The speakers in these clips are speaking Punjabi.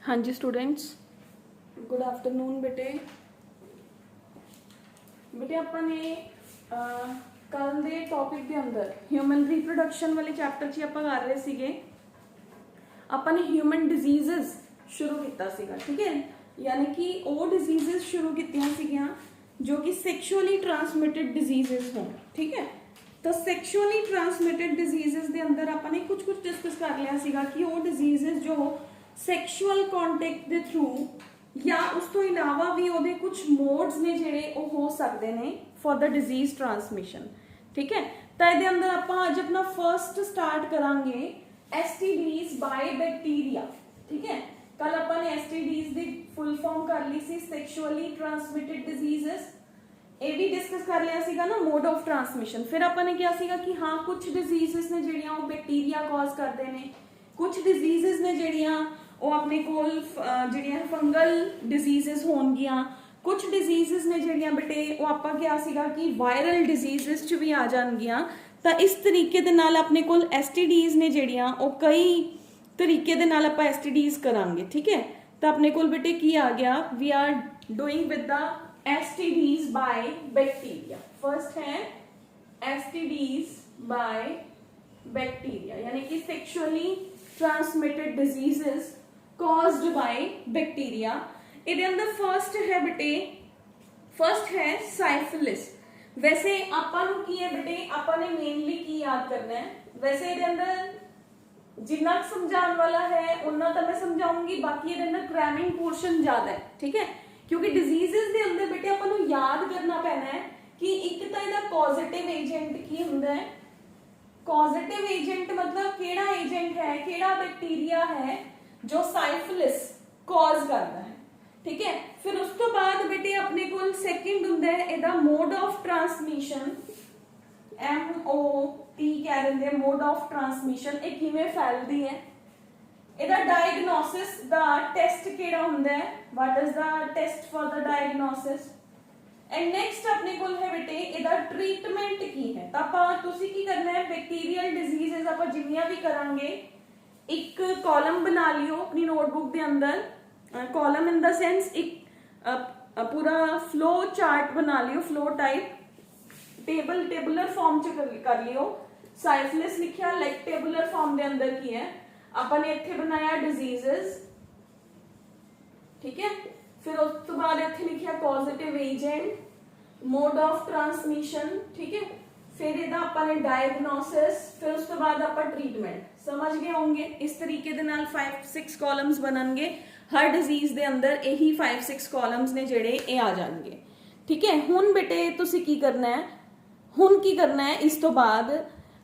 हाँ जी स्टूडेंट्स, गुड आफ्टरनून बेटे। बेटे ਆਪਾਂ ਨੇ ਕੱਲ ਦੇ ਟੌਪਿਕ ਦੇ ਅੰਦਰ ਹਿਊਮਨ ਰੀਪਰੋਡਕਸ਼ਨ ਵਾਲੇ ਚੈਪਟਰ 'ਚ ਆਪਾਂ ਕਰ ਰਹੇ ਸੀਗੇ। ਆਪਾਂ ਨੇ ਹਿਊਮਨ ਡਿਜ਼ੀਜ਼ਸ ਸ਼ੁਰੂ ਕੀਤਾ ਸੀਗਾ, ਠੀਕ ਹੈ। ਯਾਨੀ ਕਿ ਉਹ ਡਿਜ਼ੀਜ਼ਸ ਸ਼ੁਰੂ ਕੀਤੀਆਂ ਸੀਗੀਆਂ ਜੋ ਕਿ ਸੈਕਸ਼ੂਅਲੀ ਟ੍ਰਾਂਸਮਿਟਡ ਡਿਜ਼ੀਜ਼ਸ ਹੋਣ, ਠੀਕ ਹੈ। ਤਾਂ ਸੈਕਸ਼ੂਅਲੀ ਟ੍ਰਾਂਸਮਿਟਡ ਡਿਜ਼ੀਜ਼ਸ ਦੇ ਅੰਦਰ ਆਪਾਂ ਨੇ ਕੁਝ ਡਿਸਕਸ ਕਰ ਲਿਆ ਸੀਗਾ ਕਿ ਉਹ ਡਿਜ਼ੀਜ਼ਸ ਜੋ ਸੈਕਸ਼ੂਅਲ ਕੰਟੈਕਟ ਦੇ ਥਰੂ ਜਾਂ ਉਸ ਤੋਂ ਇਲਾਵਾ ਵੀ ਉਹਦੇ ਕੁਝ ਮੋਡਸ ਨੇ ਜਿਹੜੇ ਉਹ ਹੋ ਸਕਦੇ ਨੇ ਫॉर द डिजीज ट्रांसमिशन, ठीक है। ਤਾਂ ਇਹਦੇ ਅੰਦਰ ਆਪਾਂ ਅੱਜ ਆਪਣਾ ਫਰਸਟ ਸਟਾਰਟ ਕਰਾਂਗੇ STDs ਬਾਈ ਬੈਕਟੀਰੀਆ, ਠੀਕ ਹੈ। ਕੱਲ ਆਪਾਂ ਨੇ STDs ਦੀ ਫੁੱਲ ਫਾਰਮ ਕਰ ਲਈ ਸੀ, ਸੈਕਸ਼ੂਅਲੀ ਟ੍ਰਾਂਸਮਿਟਡ ਡਿਜ਼ੀਜ਼ਸ। ਇਹ ਵੀ ਡਿਸਕਸ ਕਰ ਲਿਆ ਸੀਗਾ ਨਾ, ਮੋਡ ਆਫ ਟ੍ਰਾਂਸਮਿਸ਼ਨ। ਫਿਰ ਆਪਾਂ ਨੇ ਕਿਹਾ ਸੀਗਾ ਕਿ ਹਾਂ ਕੁਝ ਡਿਜ਼ੀਜ਼ਸ ਨੇ ਜਿਹੜੀਆਂ ਉਹ ਬੈਕਟੀਰੀਆ ਕਾਜ਼ ਕਰਦੇ ਨੇ, ਕੁਝ ਡਿਜ਼ੀਜ਼ਸ ਨੇ ਜਿਹੜੀਆਂ ਉਹ ਆਪਣੇ ਕੋਲ ਜਿਹੜੀਆਂ ਫੰਗਲ ਡਿਜ਼ੀਜ਼ਸ ਹੋਣਗੀਆਂ, ਕੁਝ ਡਿਜ਼ੀਜ਼ਸ ਨੇ ਜਿਹੜੀਆਂ ਬੇਟੇ ਉਹ ਆਪਾਂ ਕਿਹਾ ਸੀਗਾ ਕਿ ਵਾਇਰਲ ਡਿਜ਼ੀਜ਼ਸ 'ਚ ਵੀ ਆ ਜਾਣਗੀਆਂ। ਤਾਂ ਇਸ ਤਰੀਕੇ ਦੇ ਨਾਲ ਆਪਣੇ ਕੋਲ STDs ਨੇ ਜਿਹੜੀਆਂ ਉਹ ਕਈ ਤਰੀਕੇ ਦੇ ਨਾਲ ਆਪਾਂ STDs ਕਰਾਂਗੇ, ਠੀਕ ਹੈ। ਤਾਂ ਆਪਣੇ ਕੋਲ ਬੇਟੇ ਕੀ ਆ ਗਿਆ, we are doing with the STDs by bacteria. First है STDs बाय बैक्टीरिया, यानी कि sexually transmitted diseases caused by bacteria. ਇਹਦੇ ਅੰਦਰ फर्स्ट है बेटे, फर्स्ट है साइफिलिस। वैसे ਆਪਾਂ ਨੂੰ ਕੀ ਹੈ ਬੇਟੇ, ਆਪਾਂ ਨੇ ਮੇਨਲੀ ਕੀ ਯਾਦ ਕਰਨਾ ਹੈ। वैसे ਇਹਦੇ अंदर जिन्ना समझाने वाला है उन्ना तो मैं समझाऊंगी, बाकी ਇਹਦੇ अंदर क्रैमिंग पोर्शन ज्यादा है, ठीक है। क्योंकि डिजीजेस ਦੇ ਅੰਦਰ ਬੇਟੇ ਆਪਾਂ ਨੂੰ ਯਾਦ ਕਰਨਾ ਪੈਣਾ ਹੈ ਕਿ ਇੱਕ ਤਾਂ ਇਹਦਾ ਪੋਜ਼ਿਟਿਵ ਏਜੰਟ ਕੀ ਹੁੰਦਾ ਹੈ। ਪੋਜ਼ਿਟਿਵ ਏਜੰਟ मतलब ਕਿਹੜਾ ਏਜੰਟ ਹੈ, ਕਿਹੜਾ ਬੈਕਟੀਰੀਆ ਹੈ ਜੋ ਸਾइफिलिस ਕਾਜ਼ ਕਰਦਾ ਹੈ, ठीक है। फिर उस तो बाद बेटे अपने को सेकंड ਹੁੰਦਾ ਹੈ ਇਹਦਾ ਮੋਡ ਆਫ ਟ੍ਰਾਂਸਮਿਸ਼ਨ, MOT ਕਹਿ ਦਿੰਦੇ ਆ, ਮੋਡ ਆਫ ਟ੍ਰਾਂਸਮਿਸ਼ਨ। ਇਹ ਕਿਵੇਂ ਫੈਲਦੀ ਹੈ, ਇਹਦਾ ਡਾਇਗਨੋਸਿਸ ਦਾ ਟੈਸਟ ਕਿਹੜਾ ਹੁੰਦਾ ਹੈ, what is the test for the diagnosis. And next अपने ਕੋਲ ਹੈ ਬੇਟੇ ਇਹਦਾ ਟ੍ਰੀਟਮੈਂਟ ਕੀ ਹੈ। ਤਾਂ ਆਪਾਂ ਤੁਸੀਂ ਕੀ ਕਰਨਾ ਹੈ, ਬੈਕਟੀਰੀਅਲ ਡਿਜ਼ੀਜ਼ਸ ਆਪਾਂ ਜਿੰਨੀਆਂ ਵੀ ਕਰਾਂਗੇ ਇੱਕ ਕਾਲਮ ਬਣਾ ਲਿਓ ਆਪਣੀ ਨੋਟਬੁੱਕ ਦੇ ਅੰਦਰ। कॉलम इन द सेंस एक पूरा फ्लो चार्ट बना लियो, फ्लो टाइप टेबुलर फॉर्म च कर लियो। साइफिलिस लिखिया लाइक टेबुलर फॉर्म दे अंदर की है, अपन इत्थे बनाया डिजीजेस, ठीक है। फिर उस तो बाद इत्थे लिखिया positive agent, mode of transmission, ठीक है। फिर ਇਹਦਾ ਆਪਾਂ ਨੇ डायग्नोसिस, फिर उस तो बाद ਆਪਾਂ ट्रीटमेंट। समझ गए होंगे। इस तरीके ਦੇ ਨਾਲ 5-6 ਕਾਲਮਸ ਬਣਨਗੇ। हर डिजीज ਦੇ ਅੰਦਰ ਇਹੀ 5-6 ਕਾਲਮਸ ਨੇ ਜਿਹੜੇ ਇਹ ਆ ਜਾਣਗੇ, ਠੀਕ ਹੈ। ਹੁਣ ਬੇਟੇ ਤੁਸੀਂ ਕੀ ਕਰਨਾ ਹੈ, ਹੁਣ ਕੀ ਕਰਨਾ ਹੈ, ਇਸ ਤੋਂ ਬਾਅਦ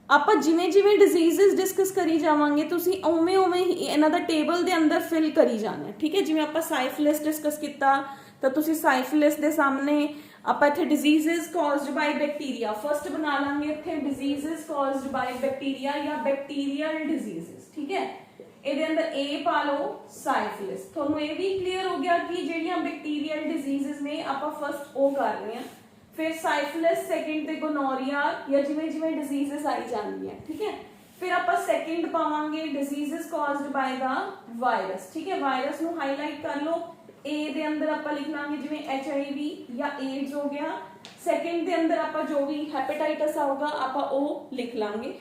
ਆਪਾਂ ਜਿਵੇਂ ਜਿਵੇਂ ਡਿਜ਼ੀਜ਼ਸ ਡਿਸਕਸ ਕਰੀ ਜਾਵਾਂਗੇ ਤੁਸੀਂ ਉਵੇਂ ਉਵੇਂ ਹੀ ਇਹਨਾਂ ਦਾ ਟੇਬਲ ਦੇ ਅੰਦਰ ਫਿਲ ਕਰੀ ਜਾਣਾ, ਠੀਕ ਹੈ। ਜਿਵੇਂ ਆਪਾਂ ਸਾइफिलिस ਡਿਸਕਸ ਕੀਤਾ ਤਾਂ ਤੁਸੀਂ साइफिलिस ਦੇ ਸਾਹਮਣੇ ਆਪਾਂ ਇੱਥੇ diseases caused by bacteria first ਬਣਾ ਲਾਂਗੇ, ਇੱਥੇ डिजीजेस caused by बैक्टीरिया ਜਾਂ बैक्टीरियल डिजीजेस, ठीक है। ਇਹਦੇ ਅੰਦਰ A ਪਾ ਲਓ साइफिलिस। ਤੁਹਾਨੂੰ ਇਹ ਵੀ ਕਲੀਅਰ ਹੋ ਗਿਆ ਕਿ ਜਿਹੜੀਆਂ बैक्टीरियल डिजीजेस ਨੇ ਆਪਾਂ ਫਰਸਟ ਉਹ ਕਰ ਰਹੇ ਹਾਂ, फिर साइफिलिस सेकंड ਤੇ गोनोरिया या ਜਿਵੇਂ ਜਿਵੇਂ डिजीजेस ਆਈ ਜਾਂਦੀਆਂ, ठीक है। फिर ਆਪਾਂ सेकंड ਪਾਵਾਂਗੇ diseases caused by the virus, ठीक है। वायरस ਨੂੰ ਹਾਈਲਾਈਟ ਕਰ ਲਓ। A ਦੇ ਅੰਦਰ ਆਪਾਂ ਲਿਖ ਲਾਂਗੇ ਜਿਵੇਂ HIV ਜਾਂ AIDS ਹੋ ਗਿਆ। सेकंड ਦੇ ਅੰਦਰ ਆਪਾਂ ਜੋ ਵੀ ਹੈਪੇਟਾਈਟਸ ਆਊਗਾ ਆਪਾਂ ਉਹ ਲਿਖ ਲਾਂਗੇ।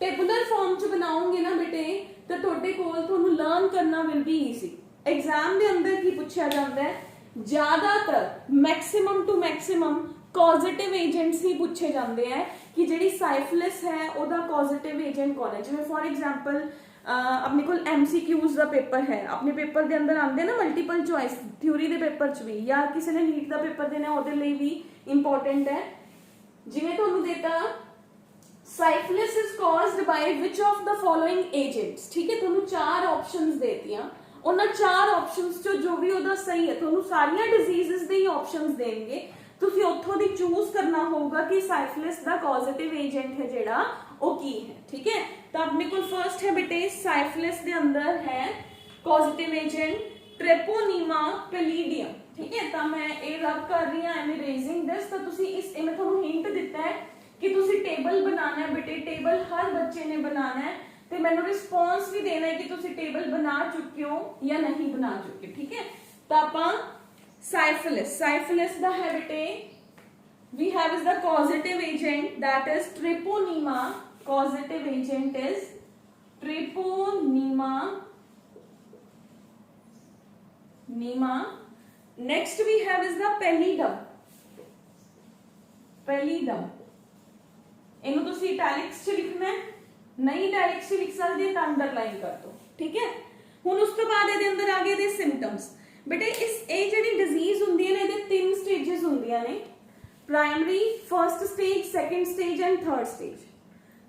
टेबुलर फॉर्म च बनाओगे ना बेटे तो ਤੁਹਾਡੇ ਕੋਲ ਤੁਹਾਨੂੰ ਲਰਨ ਕਰਨਾ ਵਿਲ ਬੀ ਈਜ਼ੀ। एग्जाम ਦੇ ਅੰਦਰ ਕੀ ਪੁੱਛਿਆ ਜਾਂਦਾ ਹੈ, ਜ਼ਿਆਦਾਤਰ maximum to maximum positive agents ਹੀ ਪੁੱਛੇ ਜਾਂਦੇ ਹੈ ਕਿ ਜਿਹੜੀ ਸਾइफिलिस ਹੈ ਉਹਦਾ ਪੋਜ਼ਿਟਿਵ ਏਜੰਟ ਕੌਣ ਹੈ। ਜਿਵੇਂ ਫॉर एग्जांपल ਆਪਣੇ ਕੋਲ MCQs ਦਾ ਪੇਪਰ ਹੈ, ਆਪਣੇ ਪੇਪਰ ਦੇ ਅੰਦਰ ਆਉਂਦੇ ਨਾ ਮਲਟੀਪਲ ਚੁਆਇਸ ਥਿਊਰੀ ਦੇ ਪੇਪਰ 'ਚ ਵੀ, ਜਾਂ ਕਿਸੇ ਨੇ ਨੀਟ ਦਾ ਪੇਪਰ ਦੇਣਾ ਉਹਦੇ ਲਈ ਵੀ ਇੰਪੋਰਟੈਂਟ ਹੈ। ਜਿਵੇਂ ਤੁਹਾਨੂੰ ਦੇਤਾ syphilis is caused by which of the following agents, ठीक है। ਤੁਹਾਨੂੰ ਚਾਰ ਆਪਸ਼ਨਸ ਦੇਤੀਆਂ, ਉਹਨਾਂ ਚਾਰ ਆਪਸ਼ਨਸ ਚੋਂ ਜੋ ਵੀ ਉਹਦਾ ਸਹੀ ਹੈ, ਤੁਹਾਨੂੰ ਸਾਰੀਆਂ ਡਿਜ਼ੀਜ਼ਸ ਦੇ ਹੀ ਆਪਸ਼ਨਸ ਦੇਣਗੇ। ਤੁਸੀਂ ਉੱਥੋਂ ਦੀ ਚੂਜ਼ ਕਰਨਾ ਹੋਊਗਾ ਕਿ साइफिलिस ਦਾ ਪੋਜ਼ਿਟਿਵ ਏਜੰਟ ਹੈ ਜਿਹੜਾ ਉਹ ਕੀ ਹੈ, ठीक है। ਤਾਂ ਆਪਣੇ ਕੋਲ ਫਰਸਟ ਹੈ ਬੇਟੇ साइफिलिस ਦੇ ਅੰਦਰ ਹੈ ਪੋਜ਼ਿਟਿਵ ਏਜੰਟ ट्रेपोनीमा पैलिडियम, ठीक है। ਤਾਂ ਮੈਂ ਇਹ ਰਬ ਕਰ ਰਹੀ ਹਾਂ, ਐਮ ਇਰੇਜ਼ਿੰਗ ਦਿਸ। ਤਾਂ ਤੁਸੀਂ ਇਸ ਮੈਂ ਤੁਹਾਨੂੰ ਹਿੰਟ ਦਿੱਤਾ ਹੈ कि तुसी टेबल बनाना है बेटे, टेबल हर बच्चे ने बनाना है। ਤੇ ਮੈਨੂੰ ਰਿਸਪੌਂਸ ਵੀ ਦੇਣਾ ਹੈ ਕਿ ਤੁਸੀਂ ਟੇਬਲ ਬਣਾ ਚੁੱਕੇ ਹੋ ਜਾਂ ਨਹੀਂ ਬਣਾ ਚੁੱਕੇ। ਠੀਕ ਹੈ, ਤਾਂ ਆਪਾਂ ਸਾइफिलिस ਦਾ ਹੈ ਬੇਟੇ we have is the causative agent, that is treponema. Causative agent is treponema. Next we have is the pallidum. ਇਹਨੂੰ ਤੁਸੀਂ ਇਟੈਲਿਕਸ ਚ ਲਿਖਣਾ ਹੈ, ਨਹੀਂ ਇਟੈਲਿਕਸ ਚ ਲਿਖ ਸਕਦੇ ਤਾਂ ਅੰਡਰਲਾਈਨ ਕਰ ਦੋ। ਠੀਕ ਹੈ, ਹੁਣ ਉਸ ਤੋਂ ਬਾਅਦ ਇਹਦੇ ਅੰਦਰ ਆ ਗਏ ਦੇ ਸਿੰਪਟਮਸ। ਬੇਟੇ ਇਹ ਜਿਹੜੀ ਡਿਜ਼ੀਜ਼ ਹੁੰਦੀ ਹੈ ਨਾ, ਇਹਦੇ 3 ਸਟੇजेस ਹੁੰਦੀਆਂ ਨੇ, primary, first stage, second stage and third stage.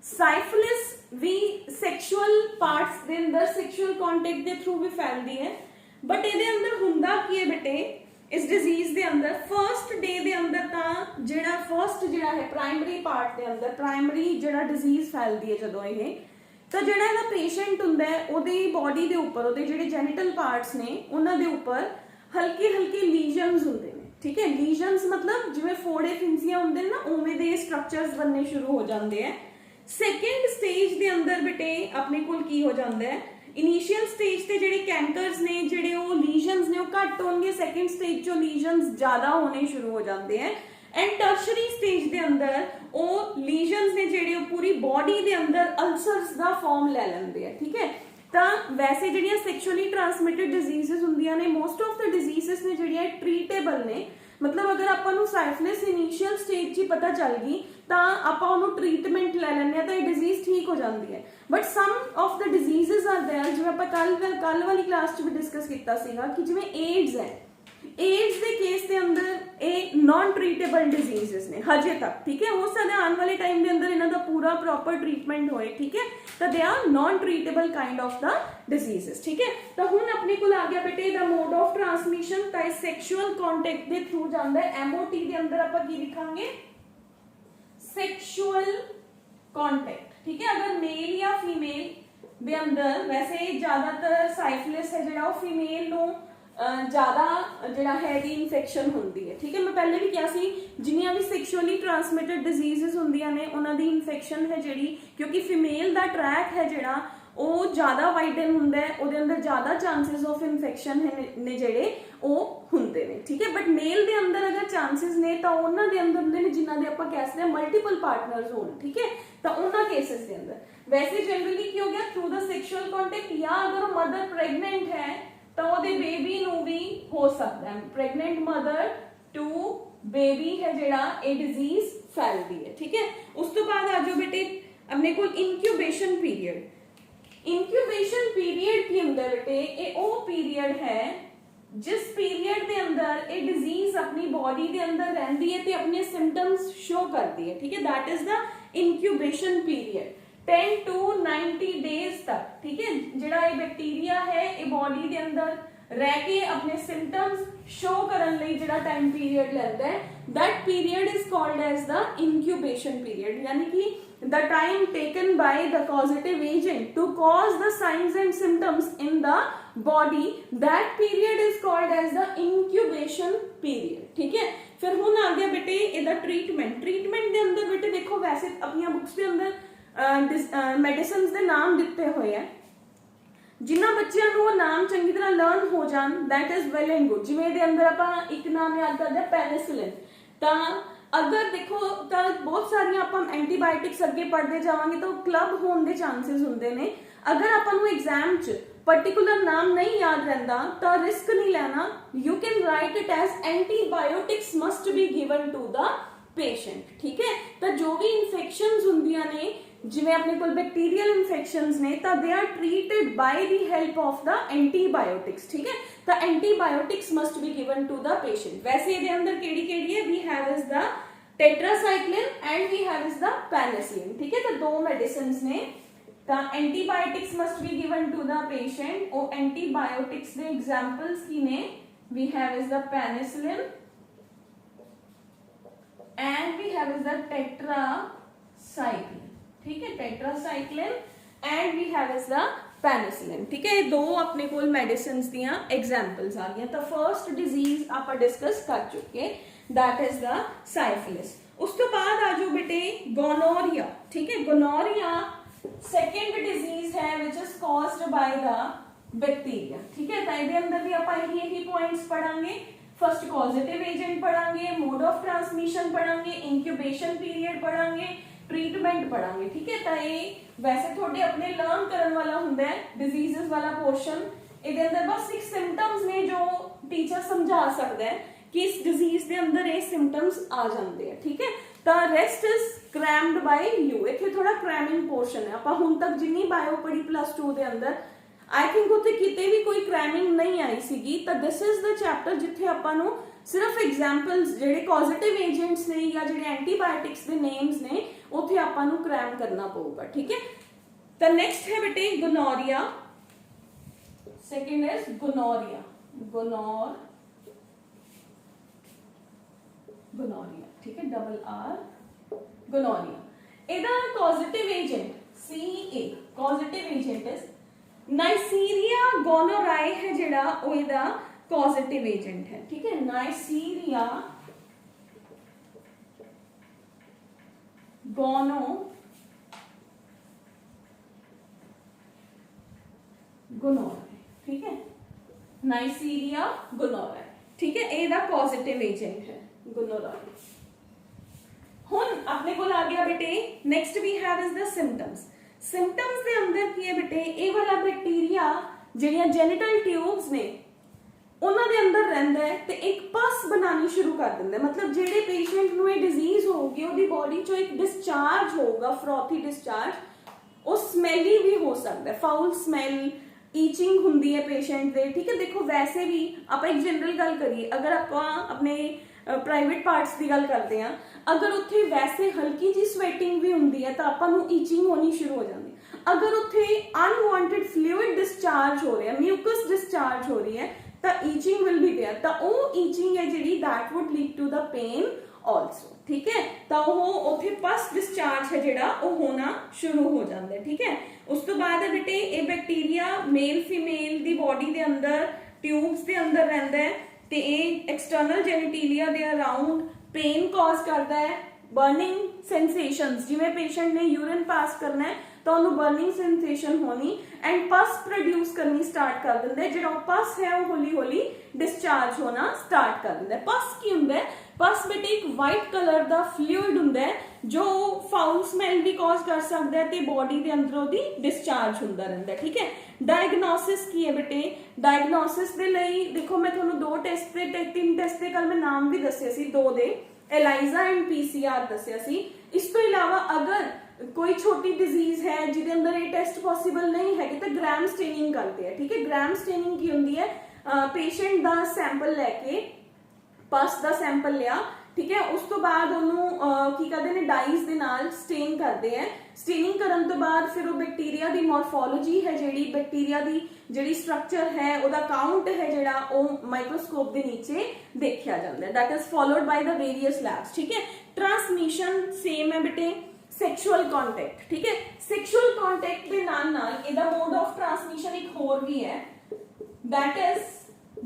Syphilis भी सैक्शुअल पार्ट्स दे अंदर सैक्शुअल कांटेक्ट दे थ्रू भी फैलदी है, बट ਇਹਦੇ ਅੰਦਰ ਹੁੰਦਾ ਕੀ ਹੈ ਬੇਟੇ ਇਸ ਡਿਜ਼ੀਜ਼ ਦੇ ਅੰਦਰ ਫਰਸਟ ਡੇ ਦੇ ਅੰਦਰ ਤਾਂ ਜਿਹੜਾ ਫਰਸਟ ਜਿਹੜਾ ਹੈ ਪ੍ਰਾਇਮਰੀ ਪਾਰਟ ਦੇ ਅੰਦਰ ਪ੍ਰਾਇਮਰੀ ਜਿਹੜਾ ਡਿਜ਼ੀਜ਼ ਫੈਲਦੀ ਹੈ ਜਦੋਂ ਇਹ, ਤਾਂ ਜਿਹੜਾ ਇਹਦਾ ਪੇਸ਼ੈਂਟ ਹੁੰਦਾ ਹੈ ਉਹਦੀ ਬਾਡੀ ਦੇ ਉੱਪਰ ਉਹਦੇ ਜਿਹੜੇ ਜੈਨੀਟਲ ਪਾਰਟਸ ਨੇ ਉਹਨਾਂ ਦੇ ਉੱਪਰ ਹਲਕੇ ਲੀਜਨਸ ਹੁੰਦੇ ਨੇ। ठीक है, लीजन्स मतलब जिवें फोड़े फिंसियां होंदे ने ना उवें दे स्ट्रक्चर्स बनने शुरू हो जाते हैं। सैकेंड स्टेज दे अंदर बेटे अपने कोल की हो जाता है, इनिशियल स्टेज ते जिहड़े कैंकर्स ने जिहड़े वो लीजन्स ने वो घट होणगे, सैकेंड स्टेज चो लीजन्स ज़्यादा होने शुरू हो जाते हैं एंड टर्शरी स्टेज दे अंदर वो लीजन्स ने जिहड़े पूरी बॉडी दे अंदर अल्सर्स दा फॉर्म ले लैंदे हैं। ठीक है, ਤਾਂ ਵੈਸੇ ਜਿਹੜੀਆਂ ਸੈਕਸ਼ੂਅਲੀ ਟ੍ਰਾਂਸਮਿਟਡ ਡਿਜ਼ੀਜ਼ਸ ਹੁੰਦੀਆਂ ਨੇ, ਮੋਸਟ ਆਫ ਦ ਡਿਜ਼ੀਜ਼ਸ ਨੇ ਜਿਹੜੀਆਂ ਟ੍ਰੀਟੇਬਲ ਨੇ, ਮਤਲਬ ਅਗਰ ਆਪਾਂ ਨੂੰ ਸਾਈਫਿਲਿਸ ਇਨੀਸ਼ੀਅਲ ਸਟੇਜ 'ਚ ਹੀ ਪਤਾ ਚੱਲ ਗਈ ਤਾਂ ਆਪਾਂ ਉਹਨੂੰ ਟ੍ਰੀਟਮੈਂਟ ਲੈ ਲੈਂਦੇ ਹਾਂ ਤਾਂ ਇਹ ਡਿਜ਼ੀਜ਼ ਠੀਕ ਹੋ ਜਾਂਦੀ ਹੈ। But some of the diseases are there, ਜਿਵੇਂ ਆਪਾਂ ਕੱਲ ਵਾਲੀ ਕਲਾਸ 'ਚ ਵੀ ਡਿਸਕਸ ਕੀਤਾ ਸੀਗਾ ਕਿ ਜਿਵੇਂ ਏਡਜ਼ ਹੈ, एड्स के केस के अंदर ये नॉन ट्रीटेबल डिजीजेस ने हजे तक। ठीक है, हो सकता है आने वाले टाइम के अंदर इन्हों का पूरा प्रॉपर ट्रीटमेंट होए। ठीक है, तो they are non treatable kind of the diseases. ठीक है, तो हुण अपने को आ गया बेटे द मोड ऑफ ट्रांसमिशन, तो सैक्शुअल कॉन्टैक्ट के थ्रू जाता है। MOT के अंदर आप की लिखांगे सैक्शुअल कॉन्टैक्ट। ठीक है, अगर मेल या फीमेल के अंदर, वैसे ज्यादातर साइफिलिस है जो फीमेल नो ज्यादा जिहड़ा है दी इन्फेक्शन होंदी है। ठीक है, मैं पहले भी कहा सी जिन्नियां भी सैक्शुअली ट्रांसमिटेड डिजीजेस होंदियां ने उन्हां दी इन्फेक्शन है जिहड़ी, क्योंकि फीमेल दा ट्रैक है जिहड़ा ਉਹ ਜ਼ਿਆਦਾ ਵਾਈਡਨ ਹੁੰਦਾ ਹੈ, ਉਹਦੇ ਅੰਦਰ ਜ਼ਿਆਦਾ ਚਾਂਸਸ ਆਫ ਇਨਫੈਕਸ਼ਨ ਨੇ ਜਿਹੜੇ ਉਹ ਹੁੰਦੇ ਨੇ। ਠੀਕ ਹੈ, ਬਟ ਮੇਲ ਦੇ ਅੰਦਰ ਅਗਰ ਚਾਂਸਸ ਨੇ ਤਾਂ ਉਹਨਾਂ ਦੇ ਅੰਦਰ ਹੁੰਦੇ ਨੇ ਜਿਨ੍ਹਾਂ ਦੇ ਆਪਾਂ ਕਹਿ ਸਕਦੇ ਹਾਂ ਮਲਟੀਪਲ ਪਾਰਟਨਰਸ ਹੋਣ। ਠੀਕ ਹੈ, ਤਾਂ ਉਹਨਾਂ ਕੇਸਿਸ ਦੇ ਅੰਦਰ ਵੈਸੇ ਜਨਰਲੀ ਕੀ ਹੋ ਗਿਆ ਥਰੂ ਦਾ ਸੈਕਸ਼ੂਅਲ ਕੰਟੈਕਟ, ਜਾਂ ਅਗਰ ਉਹ ਮਦਰ ਪ੍ਰੈਗਨੈਂਟ ਹੈ ਤਾਂ ਉਹਦੇ ਬੇਬੀ ਨੂੰ ਵੀ ਹੋ ਸਕਦਾ ਹੈ, ਪ੍ਰੈਗਨੈਂਟ ਮਦਰ ਟੂ ਬੇਬੀ ਹੈ ਜਿਹੜਾ ਇਹ ਡਿਜ਼ੀਜ਼ ਫੈਲਦੀ ਹੈ। ਠੀਕ ਹੈ, ਉਸ ਤੋਂ ਬਾਅਦ ਆ ਜਾਓ ਬੇਟੇ ਆਪਣੇ ਕੋਲ ਇਨਕਿਊਬੇਸ਼ਨ ਪੀਰੀਅਡ। ਇਨਕਿਊਬੇਸ਼ਨ ਪੀਰੀਅਡ ਕੀ ਹੁੰਦਾ ਬੇਟੇ, ਇਹ ਉਹ ਪੀਰੀਅਡ ਹੈ ਜਿਸ ਪੀਰੀਅਡ ਦੇ ਅੰਦਰ ਇਹ ਡਿਜ਼ੀਜ਼ ਆਪਣੀ ਬਾਡੀ ਦੇ ਅੰਦਰ ਰਹਿੰਦੀ ਹੈ ਤੇ ਆਪਣੇ ਸਿੰਪਟਮਸ ਸ਼ੋ ਕਰਦੀ ਹੈ। ਠੀਕ ਹੈ, that is the incubation period 10 to 90 days तक। ठीक है, ਜਿਹੜਾ ਇਹ ਬੈਕਟੀਰੀਆ ਹੈ ਇਹ ਬਾਡੀ ਦੇ ਅੰਦਰ ਰਹਿ ਕੇ ਆਪਣੇ ਸਿੰਪਟਮਸ ਸ਼ੋ ਕਰਨ ਲਈ ਜਿਹੜਾ ਟਾਈਮ ਪੀਰੀਅਡ ਲੈਂਦਾ ਹੈ, that period is called as the incubation period, यानी कि the time taken by the causative agent to cause the signs and symptoms in the body, that period is called as the incubation period। ठीक है, फिर हुण आ गया बेटे ਇਹਦਾ ट्रीटमेंट ਦੇ ਅੰਦਰ बेटे देखो वैसे अपनी बुक्स ਦੇ अंदर मेडिसिन्स ਦੇ नाम ਦਿੱਤੇ ਹੋਏ ਆ, जिन्ना बच्चों को नाम चंगी तरह लर्न हो जान that is well and good. जिवें दे अंदर आप एक नाम याद करते हैं पेनिसिलिन, तो अगर देखो तो बहुत सारिया आप एंटीबायोटिक्स अगे पढ़ते जावांगे तो क्लब होने के चांसेस होंगे ने। अगर आपको एग्जाम च पर्टिकुलर नाम नहीं याद रहता तो रिस्क नहीं लेना, you can write it as antibiotics must be given to the patient. ठीक है, तो जो भी इन्फेक्शंस होंदियां ने जिवें अपने कोल बैक्टीरियल इन्फेक्शंस ने तो they are treated by the help of the antibiotics. ठीक है, तो antibiotics must be given to the patient. वैसे ये अंदर केड़ी है, we have is the tetracycline and we have is the penicillin. ठीक है, तो दो मेडिसिन्स ने, तो antibiotics must be given to the patient. और एंटीबायोटिक्स दे एग्जांपल्स की ने, we have is the penicillin and we have is the tetracycline. ठीक है, tetracycline and we have is the penicillin. ठीक है, दो अपने कोल मेडिसिन्स दियां एग्जांपल्स आ गई। तो फर्स्ट डिजीज आप डिस्कस कर चुके, दैट इज द साइफिलिस। उस तो बाद आ जाओ बेटे गोनोरिया। ठीक है, गोनोरिया सेकेंड डिजीज है which is caused by the bacteria. ठीक है, तो ये अंदर भी आप यही पॉइंट्स पढ़ांगे। फर्स्ट पॉजिटिव एजेंट पढ़ांगे, मोड ऑफ ट्रांसमिशन पढ़ांगे, इंक्यूबेशन पीरियड पढ़ांगे, ट्रीटमेंट पढ़ांगे। ठीक है, तो ये वैसे थोड़े अपने लर्न करने वाला हुंदा है डिजीजेस वाला पोर्शन। ਇਹਦੇ अंदर बस एक सिम्पटम्स ने जो टीचर समझा सकता है कि इस डिजीज के अंदर ये सिम्पटम्स आ जाते हैं। ठीक है, तो rest is crammed by you. इत्थे थोड़ा क्रैमिंग पोर्शन है। आपां हुण तक जिन्नी बायो पढ़ी +2 ਦੇ अंदर आई थिंक उत्थे किते भी कोई क्रैमिंग नहीं आई सीगी। तो दिस इज द चैप्टर जिथे आपां नूं सिर्फ एग्जाम्पल्स जिहड़े पॉजिटिव एजेंट्स ने या जिहड़े एंटीबायोटिक्स के नेम्स ने उत्थे आपां नूं क्रैम करना पऊगा। ठीक है, तो नेक्स्ट है बेटे gonorrhoea. Second is gonorrhoea. Gonorrhoea, ठीक है, डबल आर गोनोरिया। एदा positive agent CA positive agent is Neisseria gonorrhoeae है जेड़ा ओ एदा पॉजिटिव एजेंट है। ठीक है, नाइसीरिया गोनोराई। ठीक है, नाइसीरिया गोनोराई। ठीक है, एदा पॉजिटिव एजेंट है गोनोराई। हुन अपने को आ गया बेटे next we have is the symptoms. Symptoms दे अंदर की है बेटे ये वाला बैक्टीरिया ਜਿਹੜੀਆਂ जेनिटल ट्यूब्स ने ਉਹਨਾਂ ਦੇ ਅੰਦਰ ਰਹਿੰਦਾ ਹੈ ਤੇ ਇੱਕ ਪਸ ਬਣਾਉਣੀ ਸ਼ੁਰੂ ਕਰ ਦਿੰਦਾ ਹੈ। ਮਤਲਬ ਜਿਹੜੇ ਪੇਸ਼ੈਂਟ ਨੂੰ ਇਹ ਡਿਜ਼ੀਜ਼ ਹੋਊਗੀ ਉਹਦੀ ਬਾਡੀ ਚੋਂ ਇੱਕ ਡਿਸਚਾਰਜ ਹੋਊਗਾ, ਫਰੋਥੀ ਡਿਸਚਾਰਜ, ਉਹ ਸਮੈਲੀ ਵੀ ਹੋ ਸਕਦਾ ਹੈ, ਫਾਊਲ ਸਮੈਲ, ਈਚਿੰਗ ਹੁੰਦੀ है पेशेंट ਦੇ। ठीक है, देखो वैसे भी आप एक जनरल गल करिए, अगर आप अपने प्राइवेट पार्ट्स की गल करते हैं, अगर उत्थे वैसे हल्की जी स्वेटिंग भी होंगी है तो आपां नूं ईचिंग होनी शुरू हो जाती है। अगर उत्थे अनवांटेड फ्लूइड डिस्चार्ज हो रहा है, म्यूकस डिस्चार्ज हो रही है, तो ईचिंग विल बी देयर। तो वो ईचिंग है जिहड़ी that would lead to the pain also. ठीक है, तो वो उत्थे पस डिस्चार्ज है जिहड़ा वो होना शुरू हो जाता है। ठीक है, उस तो बाद बेटे ये बैक्टीरिया मेल फीमेल दी बॉडी दे अंदर ट्यूब्स दे अंदर रहंदा है ते ये एक्सटर्नल जेनिटिलिया दे अराउंड पेन कॉज करता है, बर्निंग सेंसेशंस, जिवें पेशेंट ने यूरिन पास करना है तो उन्होंने बर्निंग सेंसेशन होनी एंड पस प्रोड्यूस करनी स्टार्ट कर दिंदा है। जिहड़ा पस है वो हौली हौली डिस्चार्ज होना स्टार्ट कर दिंदा है। पस की हुंदा है? पस बेटे एक वाइट कलर का फ्लूइड हुंदा है जो फाउल स्मैल भी कॉज कर सकता है ते बॉडी के अंदरों दी डिस्चार्ज हुंदा रहिंदा है। ठीक है, डायग्नोसिस की है बेटे? डायग्नोसिस दे लई देखो मैं तुहानूं 2 टेस्ट ते 3 टेस्ट के कल मैं नाम भी दस्से सी, 2 दे एलाइजा एंड PCR दस्सिया सी। इस तो इलावा अगर कोई छोटी डिजीज है जिहदे अंदर ये टेस्ट पॉसिबल नहीं है तो ग्राम स्टेनिंग करते हैं। ठीक है, ग्राम स्टेनिंग की होंदी है? पेशेंट का सैंपल लैके पस का सैंपल लिया, ठीक है, उस तो बाद उन्होंने की कहते हैं डाइज दे नाल स्टेन करते हैं। स्टेनिंग करन तो बाद फिर वो बैक्टीरिया की मॉर्फोलॉजी है जिहड़ी बैक्टीरिया की जिहड़ी स्ट्रक्चर है उहदा काउंट है जिहड़ा वो माइक्रोस्कोप के नीचे देखा जाता है। That is followed by the various labs. ठीक है, ट्रांसमिशन सेम है बेटे, सैक्शुअल कॉन्टैक्ट। ठीक है, सैक्शुअल कॉन्टैक्ट के नाल इहदा मोड ऑफ ट्रांसमिशन एक होर भी है, दैट इज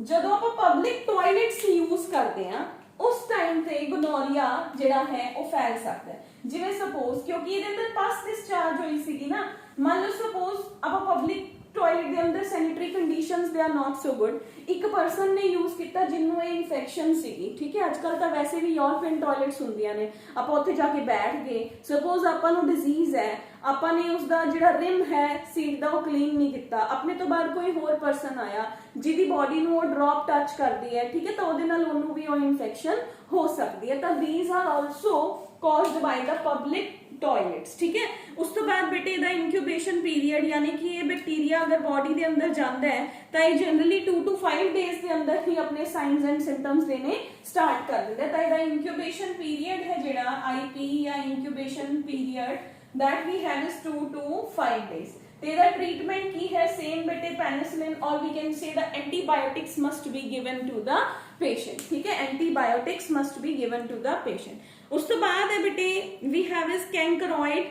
जदों आप पब्लिक टॉयलेट्स यूज करते हैं उस टाइम ते गोनोरिया जिहड़ा है वो फैल सकता है। जिवें सपोज क्योंकि इहदे अंदर पस डिस्चार्ज हुई सीगी ना, मान लो सपोज आप पब्लिक टॉयलेट के अंदर sanitary conditions they are not so good, एक पर्सन ने यूज किया जिन्होंने ये इन्फेक्शन सीगी। ठीक है, आजकल तो वैसे भी यूरोपियन टॉयलेट्स होंदियां ने, आप उत्थे जाके बैठ गए, सपोज आपां नूं डिजीज है, आपां ने उसका जिहड़ा रिम है सीट दा वो क्लीन नहीं किया, अपने तो बाद कोई होर पर्सन आया जिहदी बॉडी नूं वो ड्रॉप टच करदी है, ठीक है, तो उहदे नाल उहनूं भी वो इन्फेक्शन हो सकती है। तो these are also caused by the public toilets. ठीक है, उस तो बाद बेटे दा इंक्यूबेशन पीरियड यानी कि ये बैक्टीरिया अगर बॉडी के अंदर जाता है तो ये जनरली 2 to 5 डेज के अंदर ही अपने साइंस एंड सिम्टम्स देने स्टार्ट कर देता है। तो इसका इंक्यूबेशन पीरियड है जिहड़ा IP या incubation period that we have is 2 to 5 days. तेरा ट्रीटमेंट की है सेम बेटे पेनिसिलिन और we can say the antibiotics must be given to the patient. ठीक है, antibiotics must be given to the patient. उस तो बाद है बेटे वी हैव इज कैंकरॉइड।